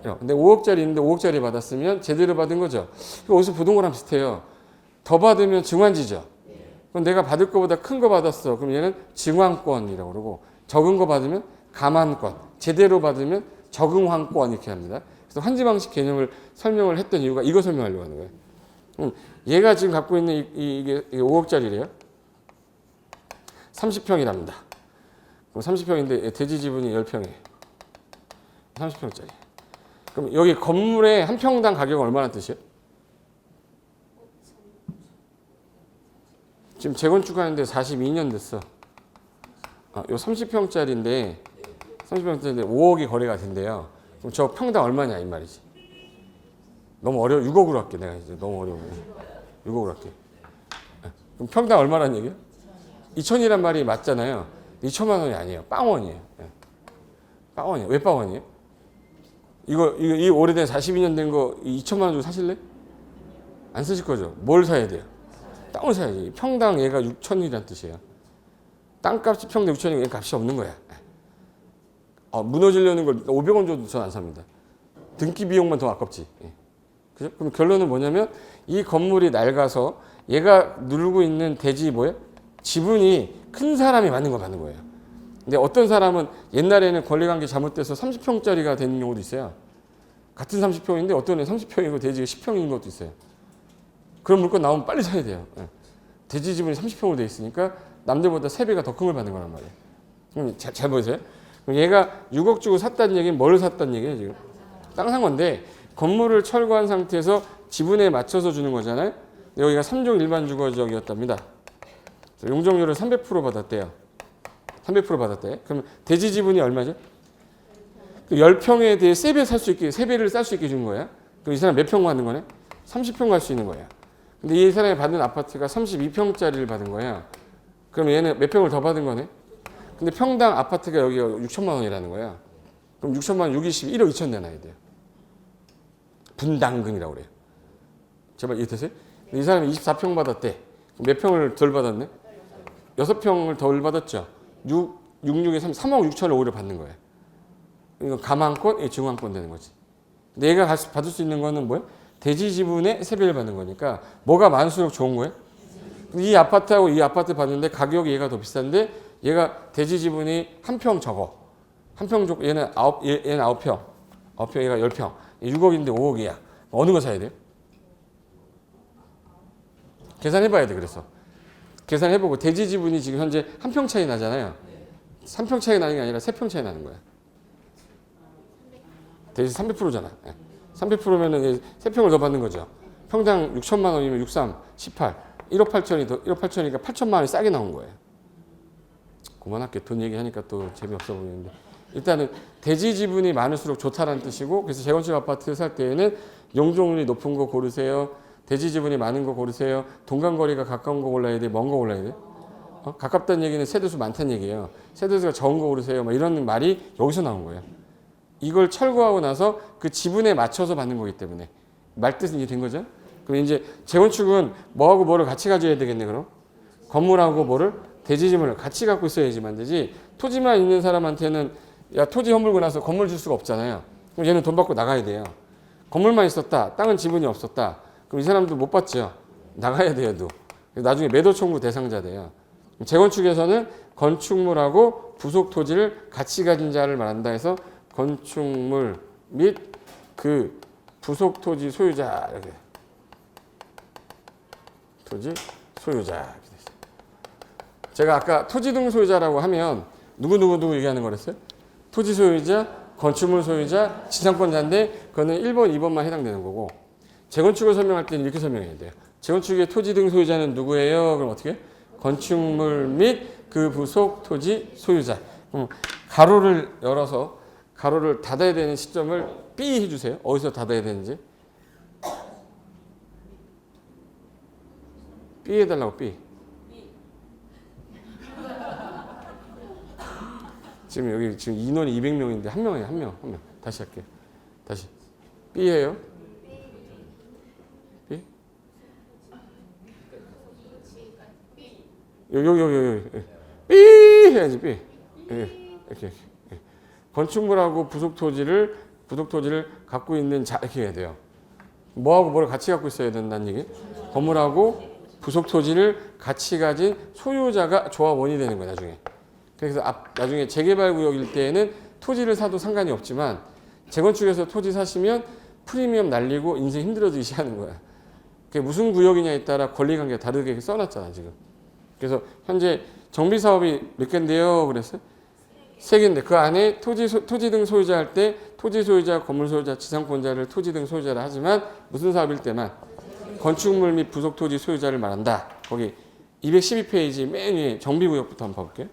1억. 근데 5억짜리 있는데 5억짜리 받았으면 제대로 받은 거죠. 이거 어디서 보던 거랑 비슷해요. 더 받으면 증환지죠. 그럼 내가 받을 거보다 큰 거 받았어. 그럼 얘는 증환권이라고 그러고 적은 거 받으면 감환권. 제대로 받으면 적응환권 이렇게 합니다. 그래서 환지 방식 개념을 설명을 했던 이유가 이거 설명하려고 하는 거예요. 얘가 지금 갖고 있는 이게 5억짜리래요. 30평이랍니다. 그럼 30평인데 대지 지분이 10평이에요. 30평짜리. 그럼 여기 건물의 한 평당 가격은 얼마나 뜻이에요? 지금 재건축하는데 42년 됐어. 요 30평짜리인데 5억이 거래가 된대요. 그럼 저 평당 얼마냐 이 말이지. 너무 어려워. 6억으로 할게. 내가 이제 너무 어려워. 6억으로 할게. 그럼 평당 얼마란 얘기야? 2천이란 말이 맞잖아요. 2천만 원이 아니에요. 빵원이에요. 빵원이에요. 왜 빵원이에요? 이 오래된 42년 된 거 2천만 원 주고 사실래? 안 쓰실 거죠. 뭘 사야 돼요? 땅을 사야지. 평당 얘가 6천이란 뜻이에요. 땅값이 평당 6천이면 얘 값이 없는 거야. 무너지려는 걸 500원 줘도 전 안 삽니다. 등기 비용만 더 아깝지. 그죠? 그럼 결론은 뭐냐면 이 건물이 낡아서 얘가 누르고 있는 대지 뭐예요? 지분이 큰 사람이 맞는 거 받는 거예요. 근데 어떤 사람은 옛날에는 권리관계 잘못돼서 30평짜리가 되는 경우도 있어요. 같은 30평인데 어떤 애는 30평이고 대지가 10평인 것도 있어요. 그런 물건 나오면 빨리 사야 돼요. 대지 지분이 30평으로 돼 있으니까 남들보다 3배가 더 큰 걸 받는 거란 말이에요. 그럼 잘 보세요. 그럼 얘가 6억 주고 샀다는 얘기는 뭘 샀다는 얘기예요, 지금? 땅 산 건데 건물을 철거한 상태에서 지분에 맞춰서 주는 거잖아요. 여기가 3종 일반 주거지역이었답니다. 용적률을 300% 받았대요. 300% 받았대. 그럼 대지 지분이 얼마죠? 10평에 대해 3배 살 수 있게, 3배를 쌀 수 있게 준 거야. 그럼 이 사람 몇 평 받는 거네? 30평 갈 수 있는 거야. 근데 이 사람이 받은 아파트가 32평짜리를 받은 거야. 그럼 얘는 몇 평을 더 받은 거네? 근데 평당 아파트가 여기가 6천만 원이라는 거야. 그럼 6천만 원 6, 20, 1억 2천 내놔야 돼요. 분당금이라고 그래요. 제발 이해되세요? 이 사람이 24평 받았대. 몇 평을 덜 받았네? 6평을 덜 받았죠. 66에 3억 6천을 오히려 받는 거예요. 이거 감환권, 증환권 되는 거지. 근데 얘가 받을 수 있는 거는 뭐예요? 대지 지분의 3배를 받는 거니까 뭐가 많을수록 좋은 거예요? 이 아파트하고 이 아파트 받는데 가격이 얘가 더 비싼데 얘가 대지 지분이 한 평 적어. 한 평 적고 얘는 9평. 9평 얘가 10평. 6억인데 5억이야. 어느 거 사야 돼요? 계산해봐야 돼. 그래서 계산해보고 대지 지분이 지금 현재 한 평 차이 나잖아요. 3평 차이 나는 게 아니라 3평 차이 나는 거야. 대지 300%잖아. 300%면은 3평을 더 받는 거죠. 평당 6천만 원이면 6, 3, 18. 1억 8천이 더, 1억 8천이니까 8천만 원이 싸게 나온 거예요. 그만할게. 돈 얘기하니까 또 재미없어 보이는데. 일단은 대지 지분이 많을수록 좋다라는 뜻이고, 그래서 재건축 아파트 살 때에는 용적률이 높은 거 고르세요. 대지 지분이 많은 거 고르세요. 동간거리가 가까운 거 골라야 돼. 먼 거 골라야 돼. 가깝다는 얘기는 세대수 많다는 얘기예요. 세대수가 적은 거 고르세요. 뭐 이런 말이 여기서 나온 거예요. 이걸 철거하고 나서 그 지분에 맞춰서 받는 거기 때문에 말뜻은 이해된 거죠? 그럼 이제 재건축은 뭐하고 뭐를 같이 가져야 되겠네. 그럼 건물하고 뭐를 대지 지분을 같이 갖고 있어야지만 되지. 토지만 있는 사람한테는 야 토지 허물고 나서 건물 줄 수가 없잖아요. 그럼 얘는 돈 받고 나가야 돼요. 건물만 있었다. 땅은 지분이 없었다. 그럼 이 사람도 못 받죠. 나가야 돼요. 또. 나중에 매도 청구 대상자 돼요. 재건축에서는 건축물하고 부속 토지를 같이 가진 자를 말한다 해서 건축물 및 그 부속 토지 소유자 이렇게 토지 소유자 이렇게 됐어요. 제가 아까 토지 등 소유자라고 하면 누구 얘기하는 거랬어요? 토지 소유자, 건축물 소유자, 지상권자인데 그거는 1번, 2번만 해당되는 거고 재건축을 설명할 때는 이렇게 설명해야 돼요. 재건축의 토지 등 소유자는 누구예요? 그럼 어떻게? 건축물 및 그 부속 토지 소유자. 그럼 가로를 열어서 가로를 닫아야 되는 시점을 B 해주세요. 어디서 닫아야 되는지. B 해달라고 B. 지금 여기 지금 인원이 200명인데 한 명이에요. 한 명. 다시 할게요. 다시. B예요. B. 여기. B 해야지 B. 이렇게. 건축물하고 부속 토지를 갖고 있는 자 이렇게 해야 돼요. 뭐하고 뭐를 같이 갖고 있어야 된다는 얘기? 건물하고 부속 토지를 같이 가진 소유자가 조합원이 되는 거예요. 나중에. 그래서 나중에 재개발 구역일 때에는 토지를 사도 상관이 없지만 재건축에서 토지 사시면 프리미엄 날리고 인생 힘들어지기 시작하는 거야. 그게 무슨 구역이냐에 따라 권리관계가 다르게 써놨잖아 지금. 그래서 현재 정비 사업이 몇 개인데요? 그랬어요? 3개인데 그 안에 토지 등 소유자 할 때 토지 소유자, 건물 소유자, 지상권자를 토지 등 소유자라 하지만 무슨 사업일 때만 건축물 및 부속 토지 소유자를 말한다. 거기 212페이지 맨 위에 정비구역부터 한번 봐볼게요.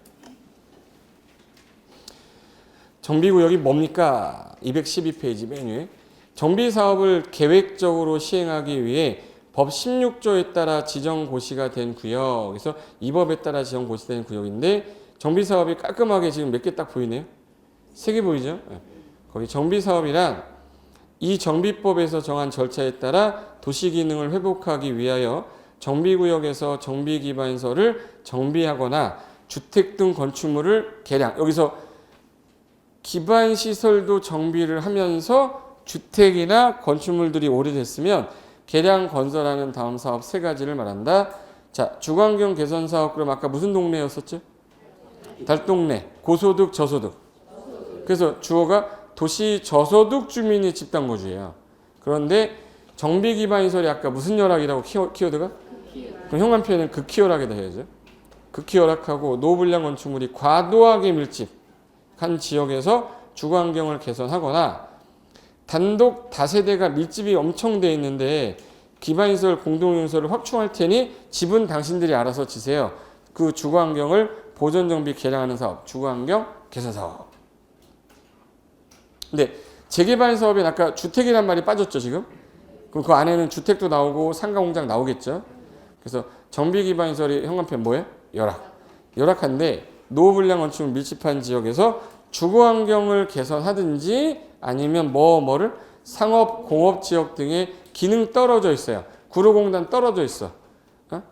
정비구역이 뭡니까? 212페이지 맨 위에 정비사업을 계획적으로 시행하기 위해 법 16조에 따라 지정고시가 된 구역. 그래서 이 법에 따라 지정고시된 구역인데 정비사업이 깔끔하게 지금 몇 개 딱 보이네요. 3개 보이죠? 거기 정비사업이란 이 정비법에서 정한 절차에 따라 도시기능을 회복하기 위하여 정비구역에서 정비기반시설을 정비하거나 주택 등 건축물을 개량. 여기서 기반시설도 정비를 하면서 주택이나 건축물들이 오래됐으면 개량 건설하는 다음 사업 3가지를 말한다. 자, 주거환경 개선 사업 그럼 아까 무슨 동네였었죠? 달동네. 고소득, 저소득. 그래서 주어가 도시 저소득 주민이 집단거주예요. 그런데 정비 기반 시설이 아까 무슨 열악이라고 키워드가? 그럼 형광펜은 극히열악에다 해야죠. 극히열악하고 노후불량 건축물이 과도하게 밀집한 지역에서 주거환경을 개선하거나 단독 다세대가 밀집이 엄청 돼 있는데 기반시설 공동용서를 확충할 테니 집은 당신들이 알아서 지세요. 그 주거환경을 보전정비 개량하는 사업, 주거환경 개선 사업. 근데 재개발 사업엔 아까 주택이란 말이 빠졌죠 지금? 그럼 그 안에는 주택도 나오고 상가공장 나오겠죠? 그래서 정비기반시설이 형광펜 뭐예요? 열악한데 노후불량 건축물 밀집한 지역에서 주거환경을 개선하든지 아니면 뭐를 상업, 공업지역 등의 기능 떨어져 있어요. 구로공단 떨어져 있어.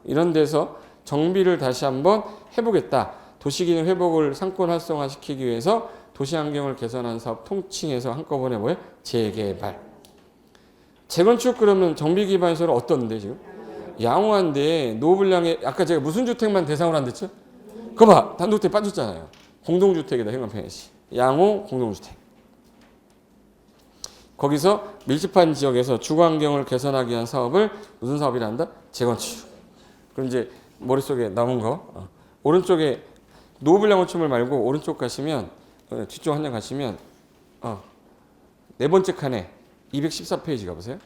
이런 데서 정비를 다시 한번 해보겠다. 도시기능 회복을 상권 활성화시키기 위해서 도시환경을 개선한 사업 통칭해서 한꺼번에 뭐예요? 재개발. 재건축 그러면 정비기반시설은 어떤데 지금? 양호한데 노후불량에 아까 제가 무슨 주택만 대상으로 안 됐죠? 그거 봐. 단독주택 빠졌잖아요. 공동주택이다. 형광펜이지. 양호 공동주택. 거기서 밀집한 지역에서 주거환경을 개선하기 위한 사업을 무슨 사업이라 한다? 재건축. 그럼 이제 머릿속에 남은 거 오른쪽에 노후불량 건축물 말고 오른쪽 가시면 뒤쪽 한 장 가시면 네 번째 칸에 214페이지 가보세요.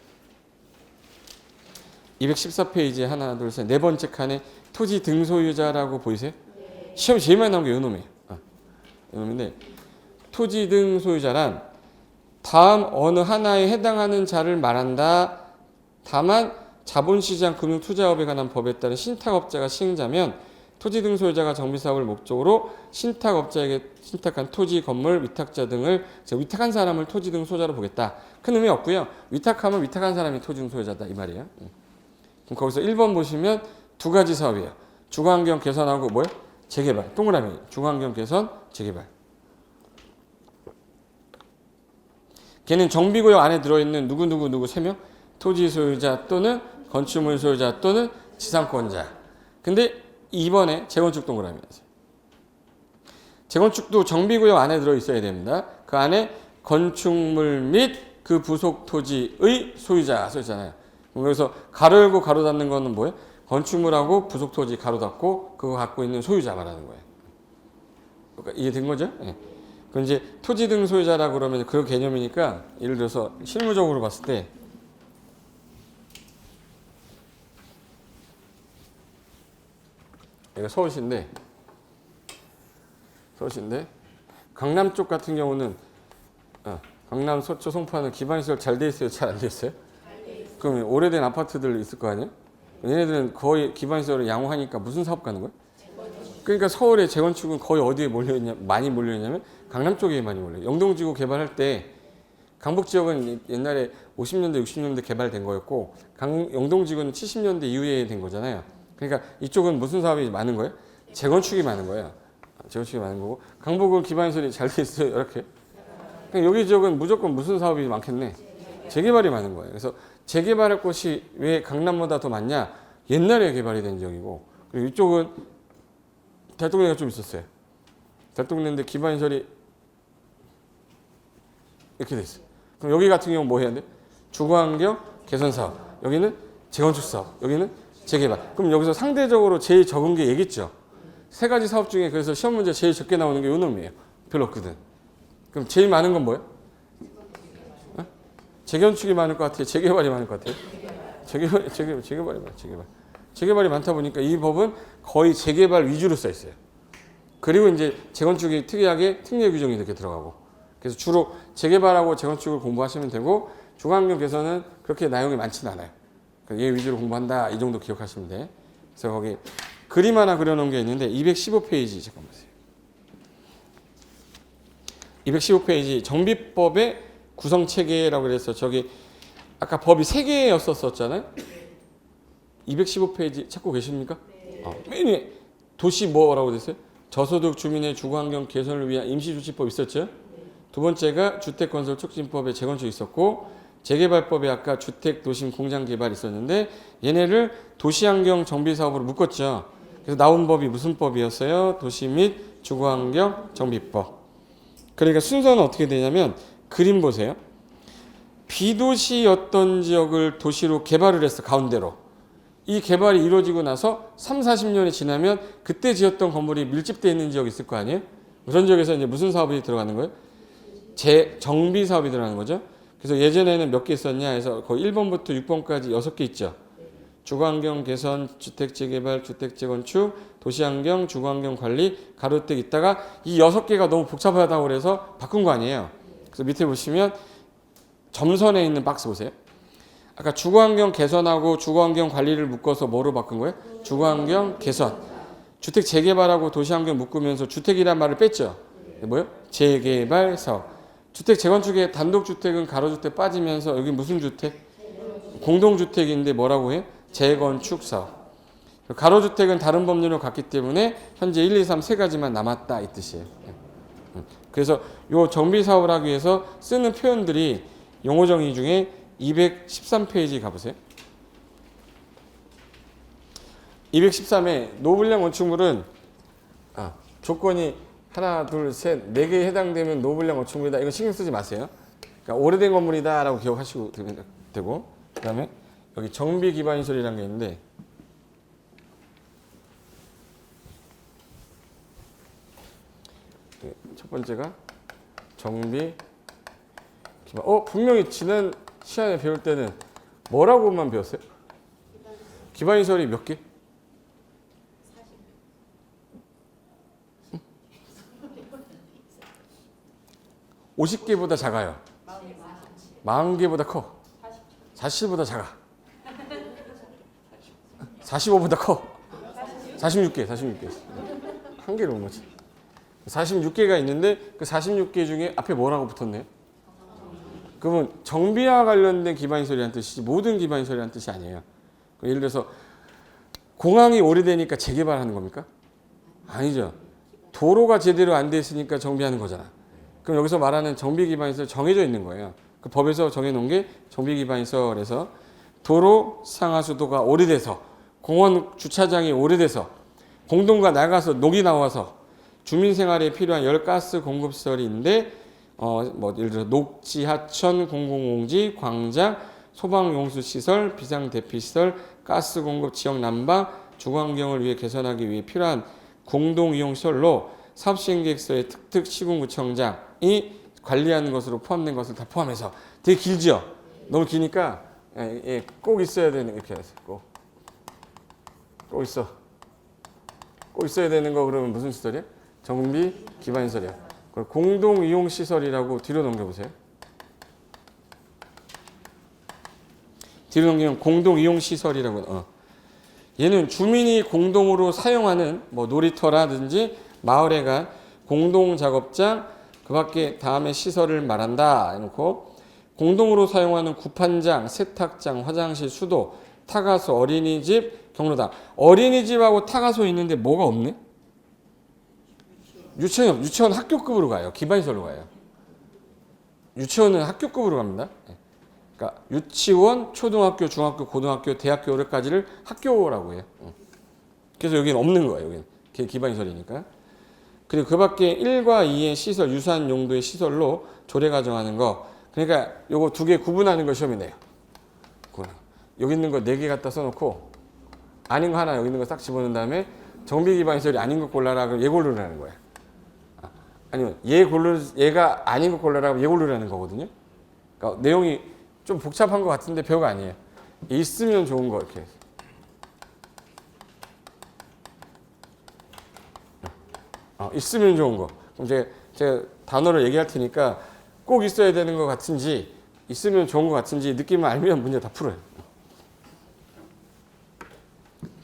214페이지에 하나 둘 셋 네 번째 칸에 토지 등소유자라고 보이세요? 시험이 제일 많이 나온 게 요놈이에요. 요놈인데 토지 등 소유자란 다음 어느 하나에 해당하는 자를 말한다. 다만 자본시장 금융투자업에 관한 법에 따른 신탁업자가 시행자면 토지 등 소유자가 정비사업을 목적으로 신탁업자에게 신탁한 토지, 건물, 위탁자 등을 위탁한 사람을 토지 등 소유자로 보겠다. 큰 의미 없고요. 위탁하면 위탁한 사람이 토지 등 소유자다 이 말이에요. 그럼 거기서 1번 보시면 두 가지 사업이에요. 주거환경 개선하고 뭐예요? 재개발. 동그라미. 주거환경 개선, 재개발. 걔는 정비구역 안에 들어있는 누구누구 3명? 토지 소유자 또는 건축물 소유자 또는 지상권자. 근데 2번에 재건축 동그라미였어요. 재건축도 정비구역 안에 들어있어야 됩니다. 그 안에 건축물 및 그 부속 토지의 소유자 써있잖아요. 그래서 가로 열고 가로 닫는 거는 뭐예요? 건축물하고 부속 토지 가로 닫고 그거 갖고 있는 소유자 말하는 거예요. 그러니까 이해된 거죠? 네. 그럼 이제 토지 등 소유자라고 그러면 그 개념이니까 예를 들어서 실무적으로 봤을 때 여기가 서울시인데 강남 쪽 같은 경우는 강남, 서초, 송파는 기반시설 잘 돼 있어요? 잘 안 돼 있어요? 그럼 오래된 아파트들 있을 거 아니에요? 얘네들은 거의 기반시설을 양호하니까 무슨 사업 가는 거야? 그러니까 서울의 재건축은 거의 어디에 많이 몰려있냐면 강남 쪽에 많이 몰려요. 영동지구 개발할 때 강북 지역은 옛날에 50년대, 60년대 개발된 거였고 영동지구는 70년대 이후에 된 거잖아요. 그러니까 이쪽은 무슨 사업이 많은 거예요? 재건축이 많은 거예요. 재건축이 많은 거고 강북은 기반시설이 잘 돼 있어요. 이렇게. 여기 지역은 무조건 무슨 사업이 많겠네? 재개발이 많은 거예요. 그래서 재개발할 곳이 왜 강남보다 더 많냐? 옛날에 개발이 된 지역이고 그리고 이쪽은 달동네가 좀 있었어요. 달동네인데 기반시설이 이렇게 돼 있어요. 그럼 여기 같은 경우는 뭐 해야 돼? 주거환경 개선 사업. 여기는 재건축 사업. 여기는 재개발. 그럼 여기서 상대적으로 제일 적은 게 얘기했죠. 세 가지 사업 중에 그래서 시험 문제 제일 적게 나오는 게 요 놈이에요. 별로 없거든. 그럼 제일 많은 건 뭐예요? 재건축이 많을 것 같아요? 재개발이 많을 것 같아요? 재개발이 많아요. 재개발이 많다 보니까 이 법은 거의 재개발 위주로 써 있어요. 그리고 이제 재건축이 특이하게 특례 규정이 이렇게 들어가고. 그래서 주로 재개발하고 재건축을 공부하시면 되고 주거환경 개선은 그렇게 내용이 많지는 않아요. 얘 위주로 공부한다 이 정도 기억하시면 돼. 그래서 거기 그림 하나 그려놓은 게 있는데 215페이지 잠깐만 보세요. 215페이지 정비법의 구성체계라고 그래서 저기 아까 법이 3개였었잖아요. 215페이지 찾고 계십니까? 맨 위에 도시 뭐라고 됐어요? 저소득 주민의 주거환경 개선을 위한 임시조치법 있었죠. 두 번째가 주택건설촉진법에 재건축 있었고 재개발법에 아까 주택도심 공장개발 있었는데 얘네를 도시환경 정비사업으로 묶었죠. 그래서 나온 법이 무슨 법이었어요? 도시 및 주거환경 정비법. 그러니까 순서는 어떻게 되냐면 그림 보세요. 비도시였던 지역을 도시로 개발을 했어. 가운데로. 이 개발이 이루어지고 나서 3, 40년이 지나면 그때 지었던 건물이 밀집되어 있는 지역이 있을 거 아니에요? 그런 지역에서 이제 무슨 사업이 들어가는 거예요? 정비 사업이 들어가는 거죠. 그래서 예전에는 몇 개 있었냐 해서 거의 1번부터 6번까지 6개 있죠. 주거환경 개선, 주택재개발, 주택재건축, 도시환경, 주거환경관리, 가로택 있다가 이 6개가 너무 복잡하다고 그래서 바꾼 거 아니에요. 그래서 밑에 보시면 점선에 있는 박스 보세요. 아까 주거환경 개선하고 주거환경 관리를 묶어서 뭐로 바꾼 거예요? 주거환경 개선. 주택 재개발하고 도시환경 묶으면서 주택이란 말을 뺐죠. 뭐요? 재개발 사업. 주택 재건축에 단독주택은 가로주택 빠지면서 여기 무슨 주택? 공동주택인데 뭐라고 해요? 재건축 사업. 가로주택은 다른 법률로 갔기 때문에 현재 1, 2, 3 세 가지만 남았다 이 뜻이에요. 그래서 요 정비 사업을 하기 위해서 쓰는 표현들이 용어 정의 중에 213페이지 가보세요. 213에 노블량 건축물은 조건이 하나, 둘, 셋, 4개에 해당되면 노블량 건축물이다. 이거 신경 쓰지 마세요. 그러니까 오래된 건물이다 라고 기억하시고 되고 그 다음에 여기 정비 기반 시설이라는 게 있는데 첫 번째가 정비 기반. 분명히 지난 시간에 배울 때는 뭐라고만 배웠어요? 기반 시설이 몇 개? 50개보다 작아요. 40개보다 커. 47보다 작아. 45보다 커. 46개. 한 개를 못 맞지. 46개가 있는데 그 46개 중에 앞에 뭐라고 붙었네요? 그러면 정비와 관련된 기반시설이라는 뜻이지 모든 기반시설이라는 뜻이 아니에요. 예를 들어서 공항이 오래되니까 재개발하는 겁니까? 아니죠. 도로가 제대로 안 돼 있으니까 정비하는 거잖아. 그럼 여기서 말하는 정비 기반시설 정해져 있는 거예요. 그 법에서 정해놓은 게 정비 기반시설에서 도로 상하수도가 오래돼서 공원 주차장이 오래돼서 공동과 나가서 녹이 나와서 주민 생활에 필요한 열가스 공급 시설인데 뭐 예를 들어 녹지, 하천, 공공용지, 광장, 소방용수 시설, 비상 대피 시설, 가스 공급 지역 난방, 주거 환경을 위해 개선하기 위해 필요한 공동 이용 시설로 사업 시행 계획서의 특특 시군구청장이 관리하는 것으로 포함된 것을 다 포함해서 되게 길죠. 너무 기니까 꼭 있어야 되는 이렇게 해서 꼭 있어. 꼭 있어야 되는 거 그러면 무슨 시설이야? 정비 기반 시설이야. 공동 이용 시설이라고 뒤로 넘겨보세요. 뒤로 넘기면 공동 이용 시설이라고. 얘는 주민이 공동으로 사용하는 뭐 놀이터라든지 마을에 간 공동 작업장 그밖에 다음에 시설을 말한다 해놓고 공동으로 사용하는 구판장, 세탁장, 화장실, 수도, 타가소, 어린이집, 경로당. 어린이집하고 타가소 있는데 뭐가 없네? 유치원, 유치원 학교급으로 가요. 기반시설로 가요. 유치원은 학교급으로 갑니다. 그러니까 유치원, 초등학교, 중학교, 고등학교, 대학교까지를 학교라고 해요. 그래서 여기는 없는 거예요. 여기는 기반시설이니까. 그리고 그 밖에 1과 2의 시설, 유사한 용도의 시설로 조례 가정하는 거. 그러니까 요거 두 개 구분하는 거 시험이 내요. 여기 있는 거 4개 갖다 써놓고 아닌 거 하나 여기 있는 거 싹 집어넣은 다음에 정비 기반시설이 아닌 거 골라라. 그럼 얘 고르라는 거야. 아니면 얘가 아닌 거 골라라. 그럼 얘 고르라는 거거든요. 그러니까 내용이 좀 복잡한 것 같은데 별거 아니에요. 있으면 좋은 거 이렇게. 있으면 좋은 거. 그럼 제가 단어를 얘기할 테니까 꼭 있어야 되는 것 같은지 있으면 좋은 것 같은지 느낌을 알면 문제 다 풀어요.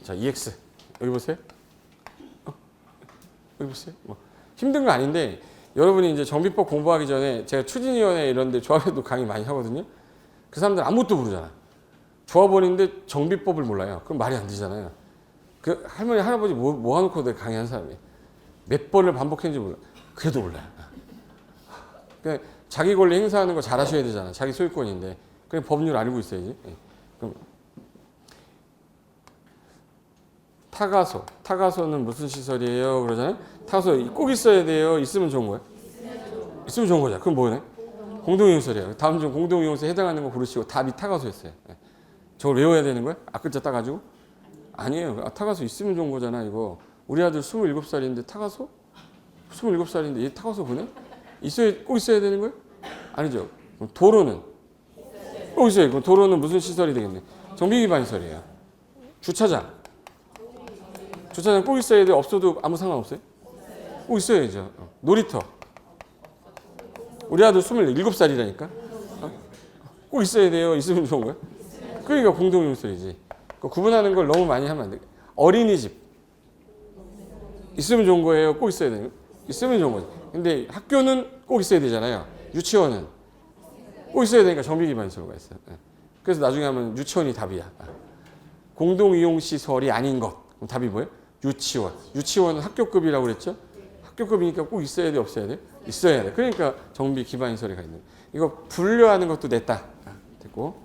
자, EX 여기 보세요. 여기 보세요. 뭐 힘든 거 아닌데 여러분이 이제 정비법 공부하기 전에 제가 추진위원회 이런데 조합에도 강의 많이 하거든요. 그 사람들 아무것도 모르잖아. 조합원인데 정비법을 몰라요. 그럼 말이 안 되잖아요. 그 할머니 할아버지 모아놓고 내가 강의한 사람이에요. 몇 번을 반복했는지 몰라. 그래도 몰라요. 그러니까 자기 권리 행사하는 거 잘하셔야 되잖아. 자기 소유권인데. 그냥 법률 알고 있어야지. 그럼 타가소는 무슨 시설이에요? 그러잖아요. 타가소 꼭 있어야 돼요. 있으면 좋은 거야? 있으면 좋은 거죠. 그럼 뭐네? 공동이용시설이에요. 다음 중 공동이용시설에 해당하는 거 고르시고 답이 타가소였어요. 저걸 외워야 되는 거야? 글자 따가지고? 아니에요. 타가소 있으면 좋은 거잖아 이거. 우리 아들 27살인데 타가소? 27살인데 얘 타가소 보내? 꼭 있어야 되는 거예요? 아니죠. 그럼 도로는? 꼭 있어요. 그럼 도로는 무슨 시설이 되겠네? 정비기반 시설이에요. 주차장 꼭 있어야 돼? 없어도 아무 상관없어요? 꼭 있어야죠. 놀이터. 우리 아들 27살이라니까? 꼭 있어야 돼요? 있으면 좋은 거야? 그러니까 공동용시설이지. 구분하는 걸 너무 많이 하면 안 돼. 어린이집. 있으면 좋은 거예요? 꼭 있어야 돼요? 있으면 좋은 거지. 근데 학교는 꼭 있어야 되잖아요. 유치원은 꼭 있어야 되니까 정비기반시설가 있어요. 그래서 나중에 하면 유치원이 답이야. 공동이용시설이 아닌 것. 그럼 답이 뭐예요? 유치원. 유치원은 학교급이라고 그랬죠? 학교급이니까 꼭 있어야 돼? 없어야 돼? 있어야 돼. 그러니까 정비기반시설이 가 있는 거예요. 이거 분류하는 것도 냈다. 됐고.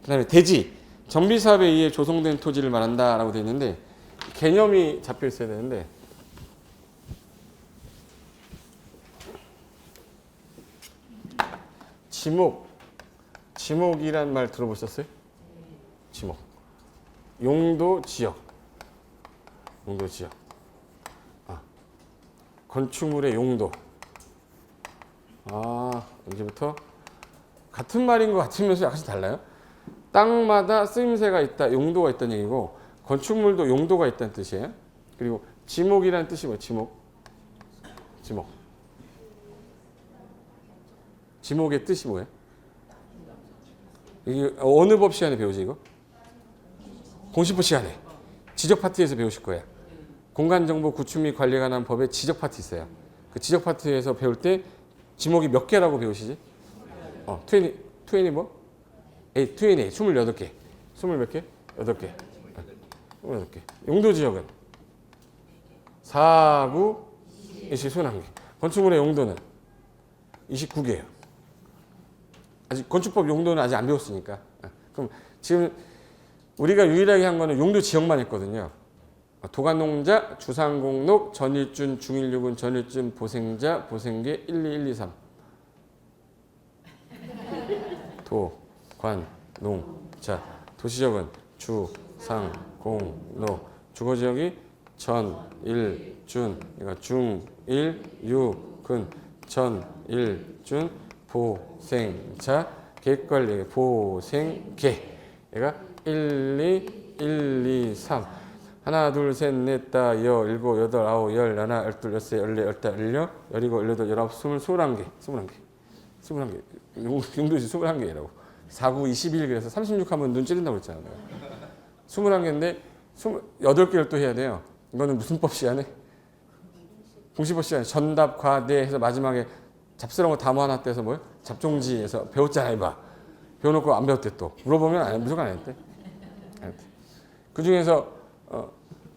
그 다음에 대지. 정비사업에 의해 조성된 토지를 말한다라고 되어 있는데 개념이 잡혀 있어야 되는데 지목이란 말 들어보셨어요? 지목. 용도 지역. 건축물의 용도. 이제부터 같은 말인 것 같으면서 약간씩 달라요. 땅마다 쓰임새가 있다, 용도가 있다는 얘기고 건축물도 용도가 있다는 뜻이에요. 그리고 지목이라는 뜻이 뭐예요? 지목. 지목의 뜻이 뭐예요? 이게 어느 법 시간에 배우지 이거? 공시법 시간에. 지적 파트에서 배우실 거예요. 공간정보 구축 및 관리에 관한 법에 지적 파트 있어요. 그 지적 파트에서 배울 때 지목이 몇 개라고 배우시지? 20 뭐? 28개. 20 몇 개? 8개. 28개. 용도 지역은? 4, 9, 21개. 건축물의 용도는? 29개예요. 아직 건축법 용도는 아직 안 배웠으니까. 그럼 지금 우리가 유일하게 한 거는 용도 지역만 했거든요. 도관농자, 주상공록, 전일준, 중일유군, 전일준, 보생자, 보생계, 1, 2, 1, 2, 3. 도, 관, 농, 자. 도시적은 주, 상, 공, 녹. 주거지역이 전, 일, 준. 그러니까 중, 일, 유, 근. 전, 일, 준, 보생자. 계획관리, 보생계. 얘가 1, 2, 1, 2, 3. 하나, 둘, 셋, 넷, 다, 여, 일곱, 여덟, 아홉, 열, 하나, 열둘, 열세, 열네, 열다, 열여, 열일곱, 열여덟, 열아홉, 스물, 21개. 21개. 용도지 21개라고. 4, 9, 21 그래서 36 하면 눈 찌른다고 그랬잖아요. 21개인데 28개를 또 해야 돼요. 이거는 무슨 법 시간에? 공시법 시간에 전답, 과대 해서 마지막에 잡스러운 거 담아 하나 떼서 뭐예요? 잡종지에서 배웠잖아 이봐. 배워놓고 안 배웠대 또. 물어보면 무조건 안 했대. 그 중에서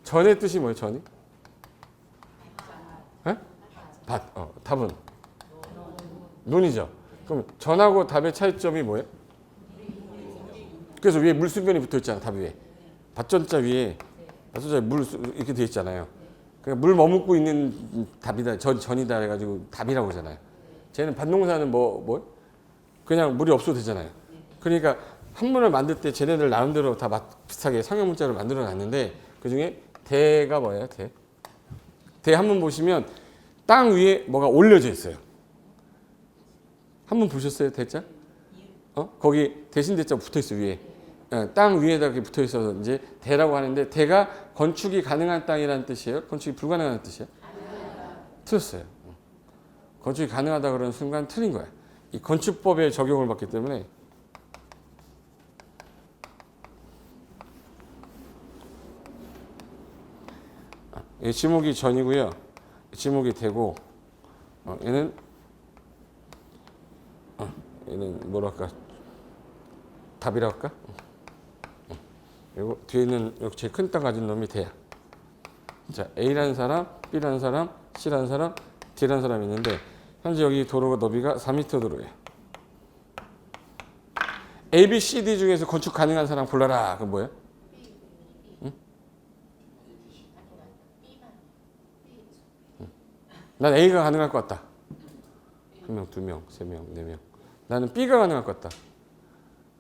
전의 뜻이 뭐예요? 전이? 에? 밭. 답은? 논이죠. 그럼 전하고 답의 차이점이 뭐예요? 그래서 위에 물수변이 붙어 있잖아. 답 위에. 밭전자 위에 물 이렇게 돼 있잖아요. 그러니까 물 머금고 있는 답이다. 전이다 해가지고 답이라고 하잖아요. 쟤는 밭농사는 뭐 그냥 물이 없어도 되잖아요. 그러니까 한문을 만들 때 쟤네들 나름대로 다 비슷하게 상형 문자를 만들어 놨는데 그 중에 대가 뭐예요? 대 한문 보시면 땅 위에 뭐가 올려져 있어요. 한번 보셨어요? 대자? 거기 대신 대자 붙어 있어 위에. 땅 위에다 이렇게 붙어 있어서 이제 대라고 하는데 대가 건축이 가능한 땅이라는 뜻이에요? 건축이 불가능한 뜻이에요? 틀렸어요. 건축이 가능하다 그러는 순간 틀린 거야. 이 건축법에 적용을 받기 때문에 이 지목이 전이고요. 지목이 되고 얘는 뭐랄까 답이라고 할까? 그리고 뒤에 있는 제일 큰 땅 가진 놈이 대야. 자, A라는 사람, B라는 사람, C라는 사람, D라는 사람이 있는데 현재 여기 도로가 너비가 4m 도로예요. A, B, C, D 중에서 건축 가능한 사람 골라라. 그건 뭐예요? 응? 난 A가 가능할 것 같다. 1명, 2명, 3명, 4명. 나는 B가 가능할 것 같다.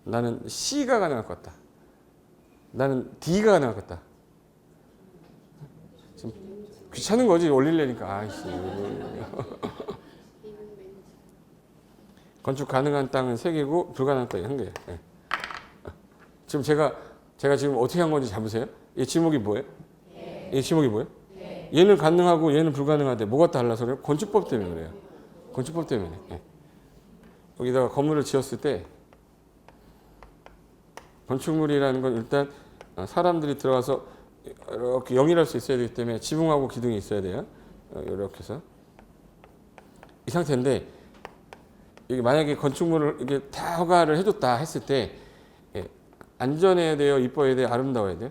나는 C가 가능할 것 같다. 나는 D가 가능할 것 같다. 지금 귀찮은 거지 올리려니까. 아이씨. 건축 가능한 땅은 3개고 불가능한 땅이 1개예요. 네. 지금 제가 지금 어떻게 한 건지 잡으세요? 이 지목이 뭐예요? 이 지목이 뭐예요? 얘는 가능하고 얘는 불가능한데 뭐가 달라서 그래요? 건축법 때문에 그래요. 건축법 때문에. 네. 여기다가 건물을 지었을 때 건축물이라는 건 일단 사람들이 들어가서 이렇게 영일할 수 있어야 되기 때문에 지붕하고 기둥이 있어야 돼요. 이렇게 해서 이 상태인데 이게 만약에 건축물을 이게 다 허가를 해줬다 했을 때 안전해야 돼요, 이뻐야 돼요, 아름다워야 돼요.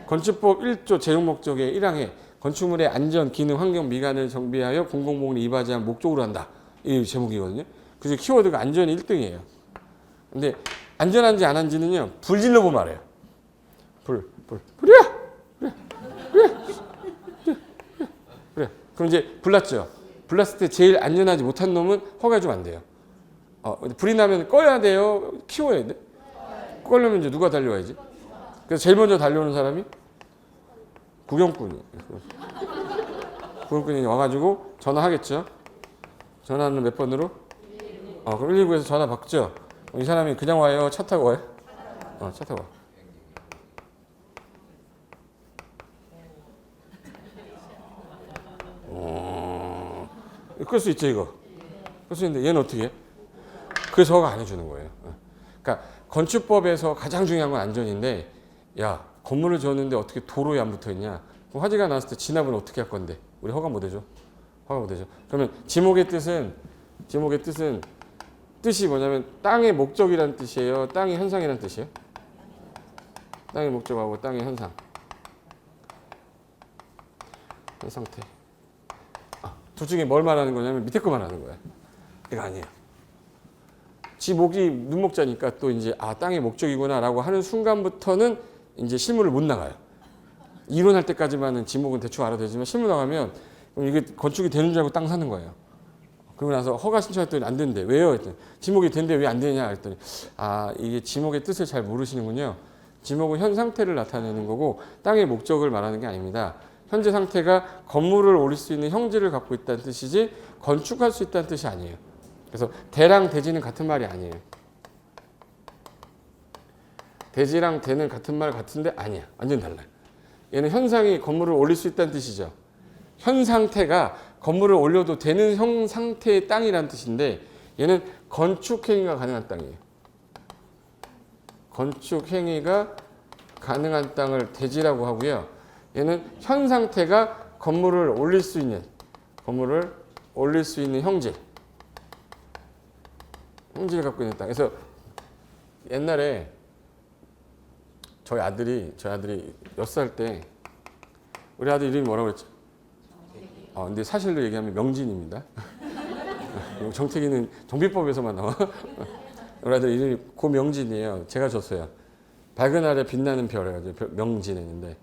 건축법 1조 제용 목적의 1항에 건축물의 안전, 기능, 환경, 미관을 정비하여 공공복리를 이바지한 목적으로 한다. 이 제목이거든요. 그래서 키워드가 안전이 1등이에요. 근데 안전한지 안 한지는요, 불 질러보면 알아요. 불이야! 그래. 그럼 이제 불났죠. 불났을 때 제일 안전하지 못한 놈은 허가해주면 안 돼요. 불이 나면 꺼야 돼요? 키워야 돼? 꺼려면 이제 누가 달려와야지? 그래서 제일 먼저 달려오는 사람이 구경꾼이. 구경꾼이 와가지고 전화하겠죠. 전화는 몇 번으로? 그럼 119에서 전화 받죠. 이 사람이 그냥 와요? 차 타고 와요? 차 타고 와. 끌 수 있죠, 이거. 끌 수 있는데 얘는 어떻게 해? 그래서 허가 안 해주는 거예요. 그러니까 건축법에서 가장 중요한 건 안전인데, 야 건물을 지었는데 어떻게 도로에 안 붙어 있냐? 그럼 화재가 났을 때 진압은 어떻게 할 건데? 우리 허가 못 해줘. 허가 못 해줘. 그러면 지목의 뜻은 뜻이 뭐냐면 땅의 목적이라는 뜻이에요. 땅의 현상이라는 뜻이에요. 땅의 목적하고 땅의 현상. 상태. 둘 중에 뭘 말하는 거냐면 밑에 거 말하는 거야. 이거 아니에요. 지목이 눈목자니까 또 이제 땅의 목적이구나라고 하는 순간부터는 이제 실무를 못 나가요. 이론할 때까지만은 지목은 대충 알아도 되지만 실무 나가면 이게 건축이 되는 줄 알고 땅 사는 거예요. 그러고 나서 허가 신청했더니 안 된대. 왜요? 했더니 지목이 된대 왜 안 되냐 했더니 이게 지목의 뜻을 잘 모르시는군요. 지목은 현 상태를 나타내는 거고 땅의 목적을 말하는 게 아닙니다. 현재 상태가 건물을 올릴 수 있는 형질을 갖고 있다는 뜻이지 건축할 수 있다는 뜻이 아니에요. 그래서 대랑 대지는 같은 말이 아니에요. 대지랑 대는 같은 말 같은데 아니야. 완전 달라요. 얘는 현상이 건물을 올릴 수 있다는 뜻이죠. 현 상태가 건물을 올려도 되는 형 상태의 땅이라는 뜻인데 얘는 건축 행위가 가능한 땅이에요. 건축 행위가 가능한 땅을 대지라고 하고요. 얘는 현 상태가 건물을 올릴 수 있는 형질을 갖고 있는 땅. 그래서 옛날에 저희 아들이 6살 때 우리 아들 이름이 뭐라고 그랬죠? 근데 사실로 얘기하면 명진입니다. 정태기는 정비법에서만 나와. 우리 아들 이름이 고명진이에요. 제가 줬어요. 밝은 하늘에 빛나는 별 해가지고 명진했는데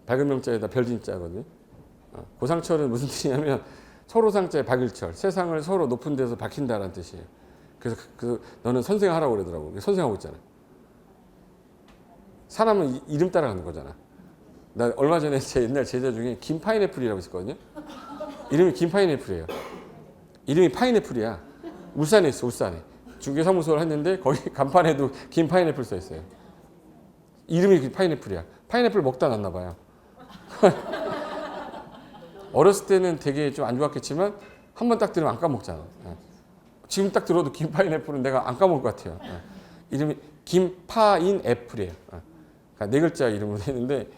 밝은 명자에다 별진자거든요. 고상철은 무슨 뜻이냐면 서로상자에 박일철, 세상을 서로 높은 데서 박힌다라는 뜻이에요. 그래서 너는 선생하라고 그러더라고. 선생하고 있잖아. 사람은 이름 따라가는 거잖아. 나 얼마 전에 제 옛날 제자 중에 김파인애플이라고 있었거든요. 이름이 김파인애플이에요. 이름이 파인애플이야. 울산에 있어, 울산에. 중개사무소를 했는데 거기 간판에도 김파인애플 써 있어요. 이름이 파인애플이야. 파인애플 먹다 났나 봐요. 어렸을 때는 되게 좀 안 좋았겠지만 한 번 딱 들으면 안 까먹잖아. 지금 딱 들어도 김파인애플은 내가 안 까먹을 것 같아요. 이름이 김파인애플이에요. 그러니까 4글자 이름으로 했는데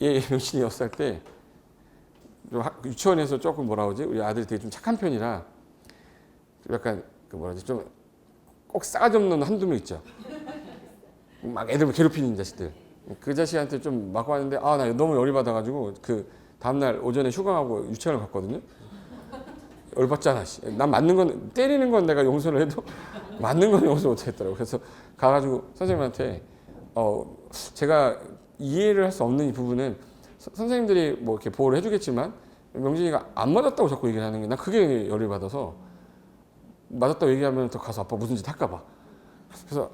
얘 명신이 6살 때 유치원에서 조금 뭐라 그러지? 우리 아들이 되게 좀 착한 편이라 약간 좀 꼭 싸가지 없는 한두 명 있죠. 막 애들 괴롭히는 자식들. 그 자식한테 좀 맞고 왔는데 나 너무 열이 받아가지고 그 다음날 오전에 휴강하고 유치원을 갔거든요. 열받잖아. 난 맞는 건 때리는 건 내가 용서를 해도 맞는 건 용서 못했더라고. 그래서 가가지고 선생님한테 제가 이해를 할 수 없는 이 부분은 선생님들이 뭐 이렇게 보호를 해주겠지만 명진이가 안 맞았다고 자꾸 얘기를 하는 게 난 그게 열이 받아서 맞았다고 얘기하면 더 가서 아빠 무슨 짓 할까 봐. 그래서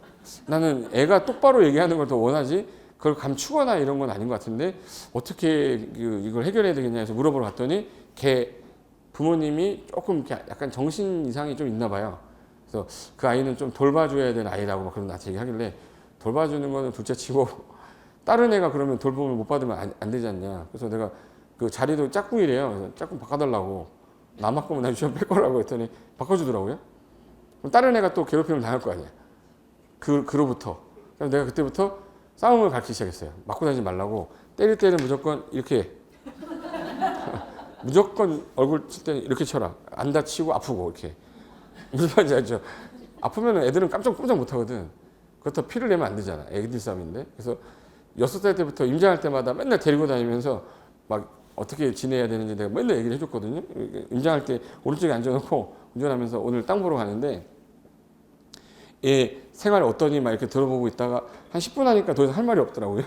나는 애가 똑바로 얘기하는 걸 더 원하지 그걸 감추거나 이런 건 아닌 것 같은데 어떻게 이걸 해결해야 되겠냐 해서 물어보러 갔더니 걔 부모님이 조금 약간 정신 이상이 좀 있나 봐요. 그래서 그 아이는 좀 돌봐줘야 되는 아이라고 막 그런 나한테 얘기하길래 돌봐주는 거는 둘째 치고 다른 애가 그러면 돌봄을 못 받으면 안 되지 않냐. 그래서 내가 그 자리도 짝꿍이래요. 그래서 짝꿍 바꿔달라고. 남 바꾸면 나 유치원 뺄 거라고 했더니 바꿔주더라고요. 그럼 다른 애가 또 괴롭힘을 당할 거 아니야. 그로부터. 그래서 내가 그때부터 싸움을 가르치기 시작했어요. 맞고 다니지 말라고. 때릴 때는 무조건 이렇게 무조건 얼굴 칠 때는 이렇게 쳐라. 안 다치고 아프고 이렇게. 무슨 말인지 알죠? 아프면 애들은 깜짝 못 하거든. 그렇다고 피를 내면 안 되잖아. 애기들 싸움인데. 그래서 6살 때부터 임장할 때마다 맨날 데리고 다니면서 막 어떻게 지내야 되는지 내가 맨날 얘기를 해줬거든요. 임장할 때 오른쪽에 앉아놓고 운전하면서 오늘 땅 보러 가는데 얘 생활이 어떠니 막 이렇게 들어보고 있다가 한 10분 하니까 더 이상 할 말이 없더라고요.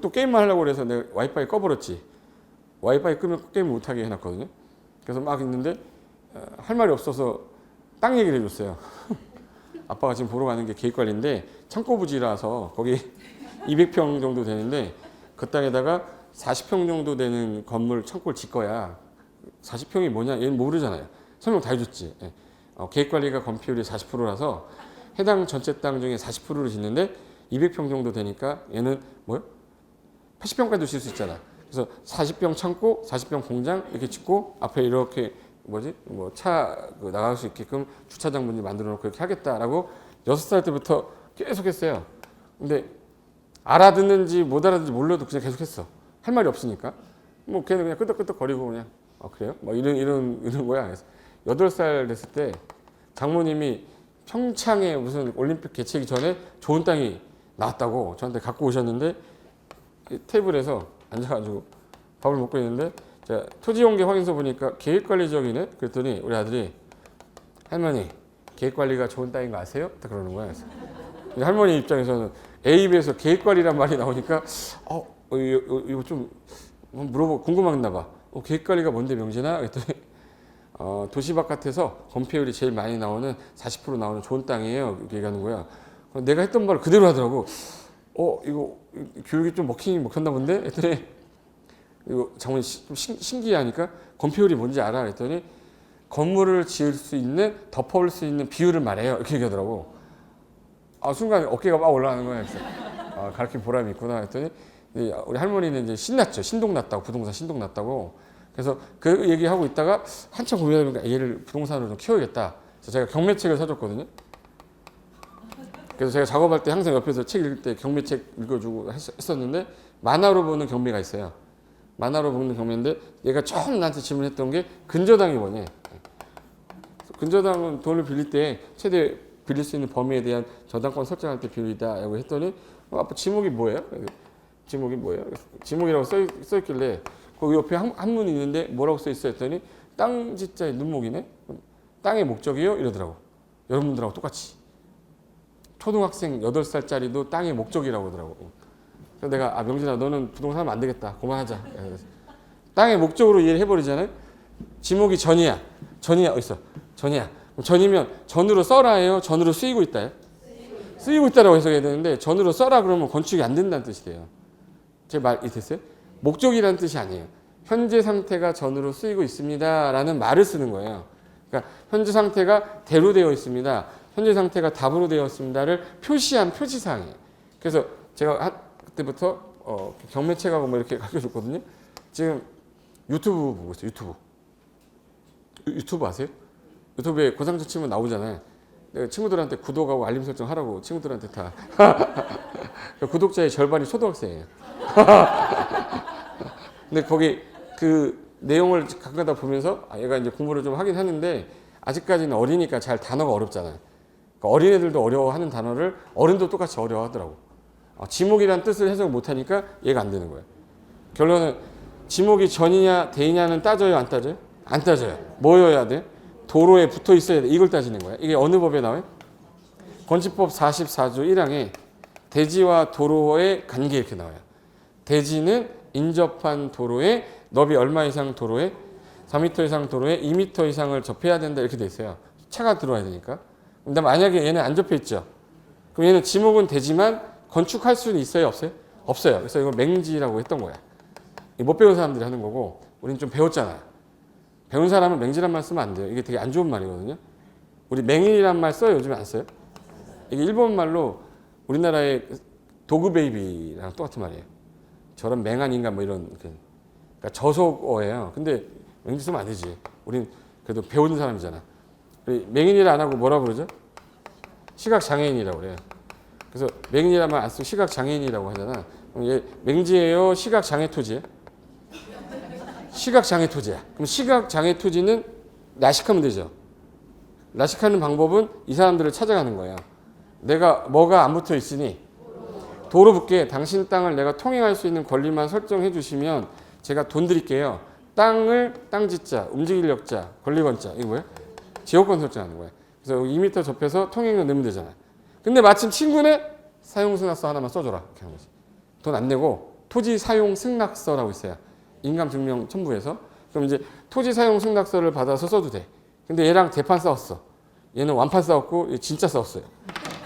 또 게임만 하려고 그래서 내가 와이파이 꺼버렸지. 와이파이 끄면 게임을 못하게 해놨거든요. 그래서 막 있는데 할 말이 없어서 땅 얘기를 해줬어요. 아빠가 지금 보러 가는 게 계획관리인데 창고 부지라서 거기 200평 정도 되는데 그 땅에다가 40평 정도 되는 건물 창고를 짓 거야. 40평이 뭐냐 얘는 모르잖아요. 설명 다 해줬지. 계획관리가 건폐율이 40%라서 해당 전체 땅 중에 40%를 짓는데 200평 정도 되니까 얘는 뭐요? 80평까지 질 수 있잖아. 그래서 40평 창고, 40평 공장 이렇게 짓고 앞에 이렇게 뭐 차 나갈 수 있게끔 주차장 문을 만들어 놓고 이렇게 하겠다라고 6살 때부터 계속 했어요. 근데 알아듣는지 못 알아듣는지 몰라도 그냥 계속 했어. 할 말이 없으니까. 뭐 걔는 그냥 끄덕끄덕거리고 그냥 그래요? 뭐 이런 거야. 그래서 8살 됐을 때 장모님이 평창에 무슨 올림픽 개최기 전에 좋은 땅이 나왔다고 저한테 갖고 오셨는데 테이블에서 앉아가지고 밥을 먹고 있는데 제가 토지용계 확인서 보니까 계획관리지역이네? 그랬더니 우리 아들이 할머니 계획관리가 좋은 땅인 거 아세요? 딱 그러는 거야. 그래서 할머니 입장에서는 A입에서 계획관리란 말이 나오니까 이거 좀 물어보고 궁금했나 봐. 계획관리가 뭔데 명진아? 그랬더니 도시 바깥에서 건폐율이 제일 많이 나오는 40% 나오는 좋은 땅이에요. 이렇게 얘기하는 거야. 내가 했던 말을 그대로 하더라고. 이거 교육이 좀 먹혔나 본데? 했더니 이거 장모님 좀 신기하니까 건폐율이 뭔지 알아? 했더니 건물을 지을 수 있는 덮어올 수 있는 비율을 말해요. 이렇게 얘기하더라고. 순간 어깨가 막 올라가는 거야. 그래서 가르친 보람이 있구나 했더니 우리 할머니는 이제 신났죠. 신동났다고 부동산 신동났다고. 그래서 그 얘기하고 있다가 한참 고민하니까 얘를 부동산으로 좀 키워야겠다. 그래서 제가 경매책을 사줬거든요. 그래서 제가 작업할 때 항상 옆에서 책 읽을 때 경매책 읽어주고 했었는데 만화로 보는 경매가 있어요. 만화로 보는 경매인데 얘가 처음 나한테 질문했던 게 근저당이 뭐냐. 근저당은 돈을 빌릴 때 최대 빌릴 수 있는 범위에 대한 저당권 설정할 때 비율이다 라고 했더니 아빠 지목이 뭐예요? 지목이 뭐예요? 지목이라고 써있길래 거기 옆에 한문이 있는데 뭐라고 써있어 했더니 땅 짓자의 눈목이네? 땅의 목적이요? 이러더라고. 여러분들하고 똑같이. 초등학생 8살짜리도 땅의 목적이라고 하더라고. 그래서 내가 명진아 너는 부동산 하면 안 되겠다. 그만하자. 땅의 목적으로 이해를 해버리잖아요. 지목이 전이야. 전이야 어딨어? 전이야. 전이면 전으로 써라예요? 전으로 쓰이고 있다요? 쓰이고 있다라고 해석해야 되는데 전으로 써라 그러면 건축이 안 된다는 뜻이 돼요. 제 말 이해됐어요? 목적이라는 뜻이 아니에요. 현재 상태가 전으로 쓰이고 있습니다 라는 말을 쓰는 거예요. 그러니까 현재 상태가 대로 되어 있습니다. 현재 상태가 답으로 되어 있습니다를 표시한 표지사항이에요. 그래서 제가 그때부터 경매책하고 뭐 이렇게 가르쳐줬거든요. 지금 유튜브 보고 있어요. 유튜브 아세요? 유튜브에 고상조 치면 나오잖아요. 내가 친구들한테 구독하고 알림 설정 하라고 친구들한테 다 구독자의 절반이 초등학생이에요. 근데 거기 그 내용을 가끔가다 보면서 얘가 이제 공부를 좀 하긴 하는데 아직까지는 어리니까 잘 단어가 어렵잖아요. 그러니까 어린애들도 어려워하는 단어를 어른도 똑같이 어려워하더라고. 지목이란 뜻을 해석을 못하니까 얘가 안 되는 거예요. 결론은 지목이 전이냐 대이냐는 따져요 안 따져요? 안 따져요. 뭐여야 돼? 도로에 붙어 있어야 돼. 이걸 따지는 거야. 이게 어느 법에 나와요? 건축법 44조 1항에 대지와 도로의 관계 이렇게 나와요. 대지는 인접한 도로에 너비 얼마 이상 도로에 4m 이상 도로에 2m 이상을 접해야 된다 이렇게 돼 있어요. 차가 들어와야 되니까. 근데 만약에 얘는 안 접해 있죠. 그럼 얘는 지목은 되지만 건축할 수는 있어요 없어요? 없어요. 그래서 이걸 맹지라고 했던 거야. 못 배운 사람들이 하는 거고 우리는 좀 배웠잖아요. 배운 사람은 맹지란 말 쓰면 안 돼요. 이게 되게 안 좋은 말이거든요. 우리 맹인이란 말 써요? 요즘에 안 써요? 이게 일본 말로 우리나라의 도그 베이비랑 똑같은 말이에요. 저런 맹한 인간 뭐 이런 그러니까 저속어예요. 근데 맹지 쓰면 안 되지. 우린 그래도 배우는 사람이잖아. 맹인이라 안 하고 뭐라 그러죠? 시각장애인이라고 그래요. 그래서 맹인이란 말 안 쓰고 시각장애인이라고 하잖아. 그럼 얘 맹지예요? 시각장애 토지예요? 시각장애 토지야. 그럼 시각장애 토지는 라식하면 되죠. 라식하는 방법은 이 사람들을 찾아가는 거예요. 내가 뭐가 안 붙어 있으니 도로 붙게 당신 땅을 내가 통행할 수 있는 권리만 설정해 주시면 제가 돈 드릴게요. 땅을 땅짓자, 움직일력자, 권리권자 이거 뭐예요? 지역권 설정하는 거예요. 그래서 2m 접해서 통행료 내면 되잖아요. 근데 마침 친구네 사용승낙서 하나만 써줘라 이렇게 하는 거지. 돈 안 내고 토지 사용 승낙서라고 있어요. 인감증명 첨부해서. 그럼 이제 토지 사용 승낙서를 받아서 써도 돼. 근데 얘랑 대판 싸웠어. 얘는 완판 싸웠고 얘 진짜 싸웠어요.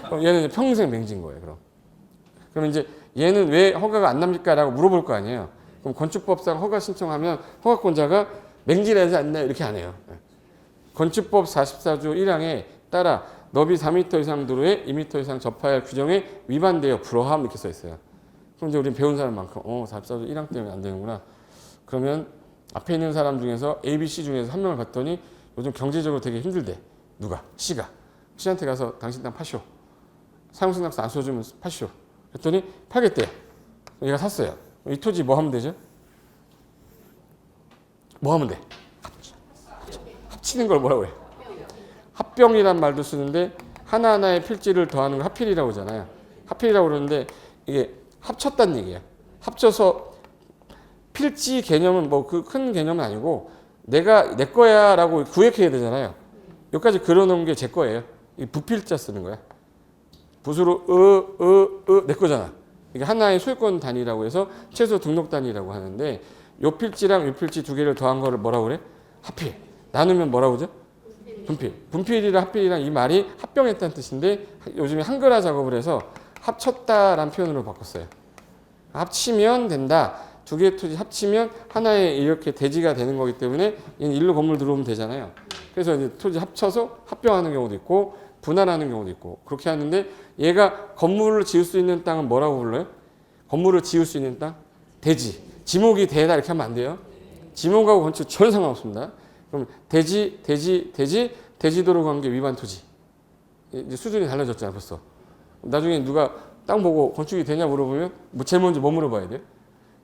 그럼 얘는 평생 맹지인 거예요. 그럼 이제 얘는 왜 허가가 안 납니까? 라고 물어볼 거 아니에요. 그럼 건축법상 허가 신청하면 허가권자가 맹지라지 않나 이렇게 안 해요. 건축법 44조 1항에 따라 너비 4m 이상 도로에 2m 이상 접하여야 할 규정에 위반되어 불허함 이렇게 써 있어요. 그럼 이제 우리는 배운 사람만큼 44조 1항 때문에 안 되는구나. 그러면 앞에 있는 사람 중에서 A, B, C 중에서 한 명을 봤더니 요즘 경제적으로 되게 힘들대. 누가? C가. C한테 가서 당신 땅 파쇼. 사용승낙서 안 써주면 파쇼. 그랬더니 팔겠대. 얘가 샀어요. 이 토지 뭐 하면 되죠? 뭐 하면 돼? 합치는 걸 뭐라고 해? 합병이란 말도 쓰는데 하나하나의 필지를 더하는 걸 합필이라고 하잖아요. 합필이라고 그러는데 이게 합쳤다는 얘기예요. 합쳐서 필지 개념은 뭐 그 큰 개념은 아니고 내가 내 거야라고 구획해야 되잖아요. 여기까지 그려놓은 게 제 거예요. 이 부필자 쓰는 거야. 붓으로 내 거잖아. 이게 하나의 소유권 단위라고 해서 최소 등록 단위라고 하는데 요 필지랑 요 필지 두 개를 더한 거를 뭐라고 그래? 합필. 나누면 뭐라고 그러죠? 분필. 분필이랑 합필이랑 이 말이 합병했다는 뜻인데 요즘에 한글화 작업을 해서 합쳤다라는 표현으로 바꿨어요. 합치면 된다. 두 개의 토지 합치면 하나의 이렇게 대지가 되는 거기 때문에 일로 건물 들어오면 되잖아요. 그래서 이제 토지 합쳐서 합병하는 경우도 있고 분할하는 경우도 있고 그렇게 하는데 얘가 건물을 지을 수 있는 땅은 뭐라고 불러요? 건물을 지을 수 있는 땅? 대지. 지목이 대다 이렇게 하면 안 돼요. 지목하고 건축 전혀 상관없습니다. 그럼 대지도로 관계 위반 토지. 이제 수준이 달라졌잖아 벌써. 나중에 누가 땅 보고 건축이 되냐 물어보면 뭐 제일 먼저 뭐 물어봐야 돼?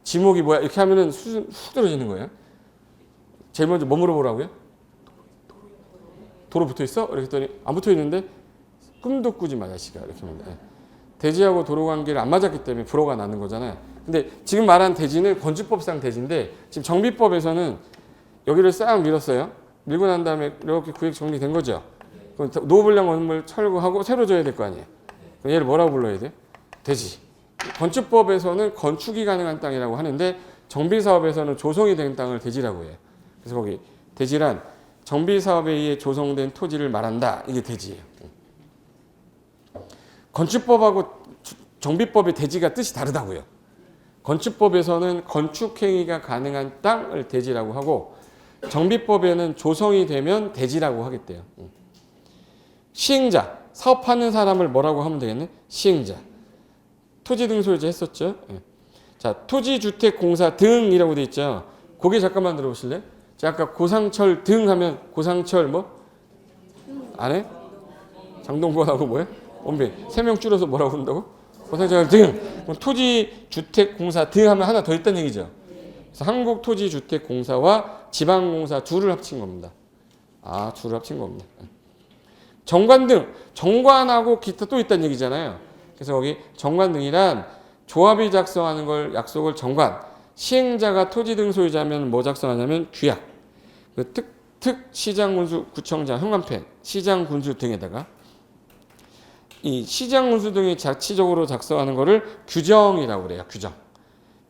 지목이 뭐야? 이렇게 하면은 수준 훅 떨어지는 거예요. 제일 먼저 뭐 물어보라고요? 도로 붙어 있어? 이렇게 했더니 안 붙어 있는데 꿈도 꾸지 마 자식아 이렇게 합니다. 대지하고 도로 관계를 안 맞았기 때문에 불허가 나는 거잖아요. 근데 지금 말한 대지는 건축법상 대지인데 지금 정비법에서는 여기를 싹 밀었어요. 밀고 난 다음에 이렇게 구획 정리된 거죠. 그럼 노후불량 건물 철거하고 새로 줘야 될 거 아니에요. 그럼 얘를 뭐라고 불러야 돼? 대지. 건축법에서는 건축이 가능한 땅이라고 하는데 정비사업에서는 조성이 된 땅을 대지라고 해요. 그래서 거기 대지란 정비사업에 의해 조성된 토지를 말한다. 이게 대지예요. 건축법하고 정비법의 대지가 뜻이 다르다고요. 건축법에서는 건축행위가 가능한 땅을 대지라고 하고 정비법에는 조성이 되면 대지라고 하겠대요. 시행자, 사업하는 사람을 뭐라고 하면 되겠네? 시행자. 토지 등 소유자 했었죠? 자, 토지주택공사 등이라고 돼 있죠? 거기 잠깐만 들어보실래요? 제가 아까 고상철 등 하면 고상철 뭐? 안 해? 장동건하고 뭐야? 원빈. 3명 줄여서 뭐라고 한다고? 고상철 등. 토지주택공사 등 하면 하나 더 있다는 얘기죠? 그래서 한국토지주택공사와 지방공사 둘을 합친 겁니다. 아, 둘을 합친 겁니다. 정관 등. 정관하고 기타 또 있다는 얘기잖아요. 그래서 거기 정관 등이란 조합이 작성하는 걸 약속을 정관. 시행자가 토지 등 소유자면 뭐 작성하냐면 규약. 그 특 시장 군수 구청장 현관펜 시장 군수 등에다가 이 시장 군수 등이 자치적으로 작성하는 거를 규정이라고 그래요. 규정.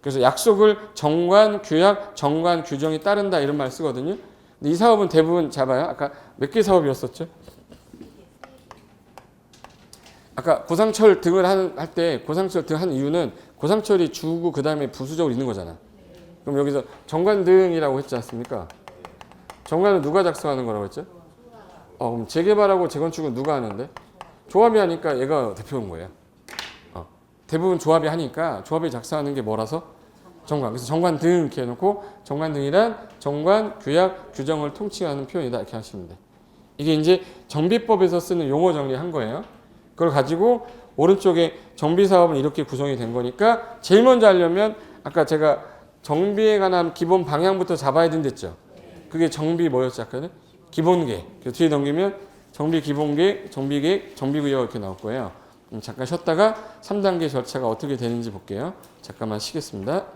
그래서 약속을 정관 규약 정관 규정이 따른다 이런 말 쓰거든요. 근데 이 사업은 대부분 잡아요. 아까 몇 개 사업이었었죠? 아까 고상철 등을 할 때 고상철 등 한 이유는 고상철이 주고 그 다음에 부수적으로 있는 거잖아. 그럼 여기서 정관 등이라고 했지 않습니까? 정관은 누가 작성하는 거라고 했죠? 그럼 재개발하고 재건축은 누가 하는데? 조합이 하니까 얘가 대표인 거예요. 대부분 조합이 하니까 조합이 작성하는 게 뭐라서? 정관. 그래서 정관 등 이렇게 해놓고 정관 등이란 정관, 규약, 규정을 통칭하는 표현이다 이렇게 하시면 돼. 이게 이제 정비법에서 쓰는 용어 정리한 거예요. 그걸 가지고 오른쪽에 정비사업은 이렇게 구성이 된 거니까 제일 먼저 하려면 아까 제가 정비에 관한 기본 방향부터 잡아야 된댔죠. 그게 정비 뭐였지 아까는? 기본계획. 뒤에 넘기면 정비 기본계획, 정비계획, 정비구역 이렇게 나올 거예요. 잠깐 쉬었다가 3단계 절차가 어떻게 되는지 볼게요. 잠깐만 쉬겠습니다.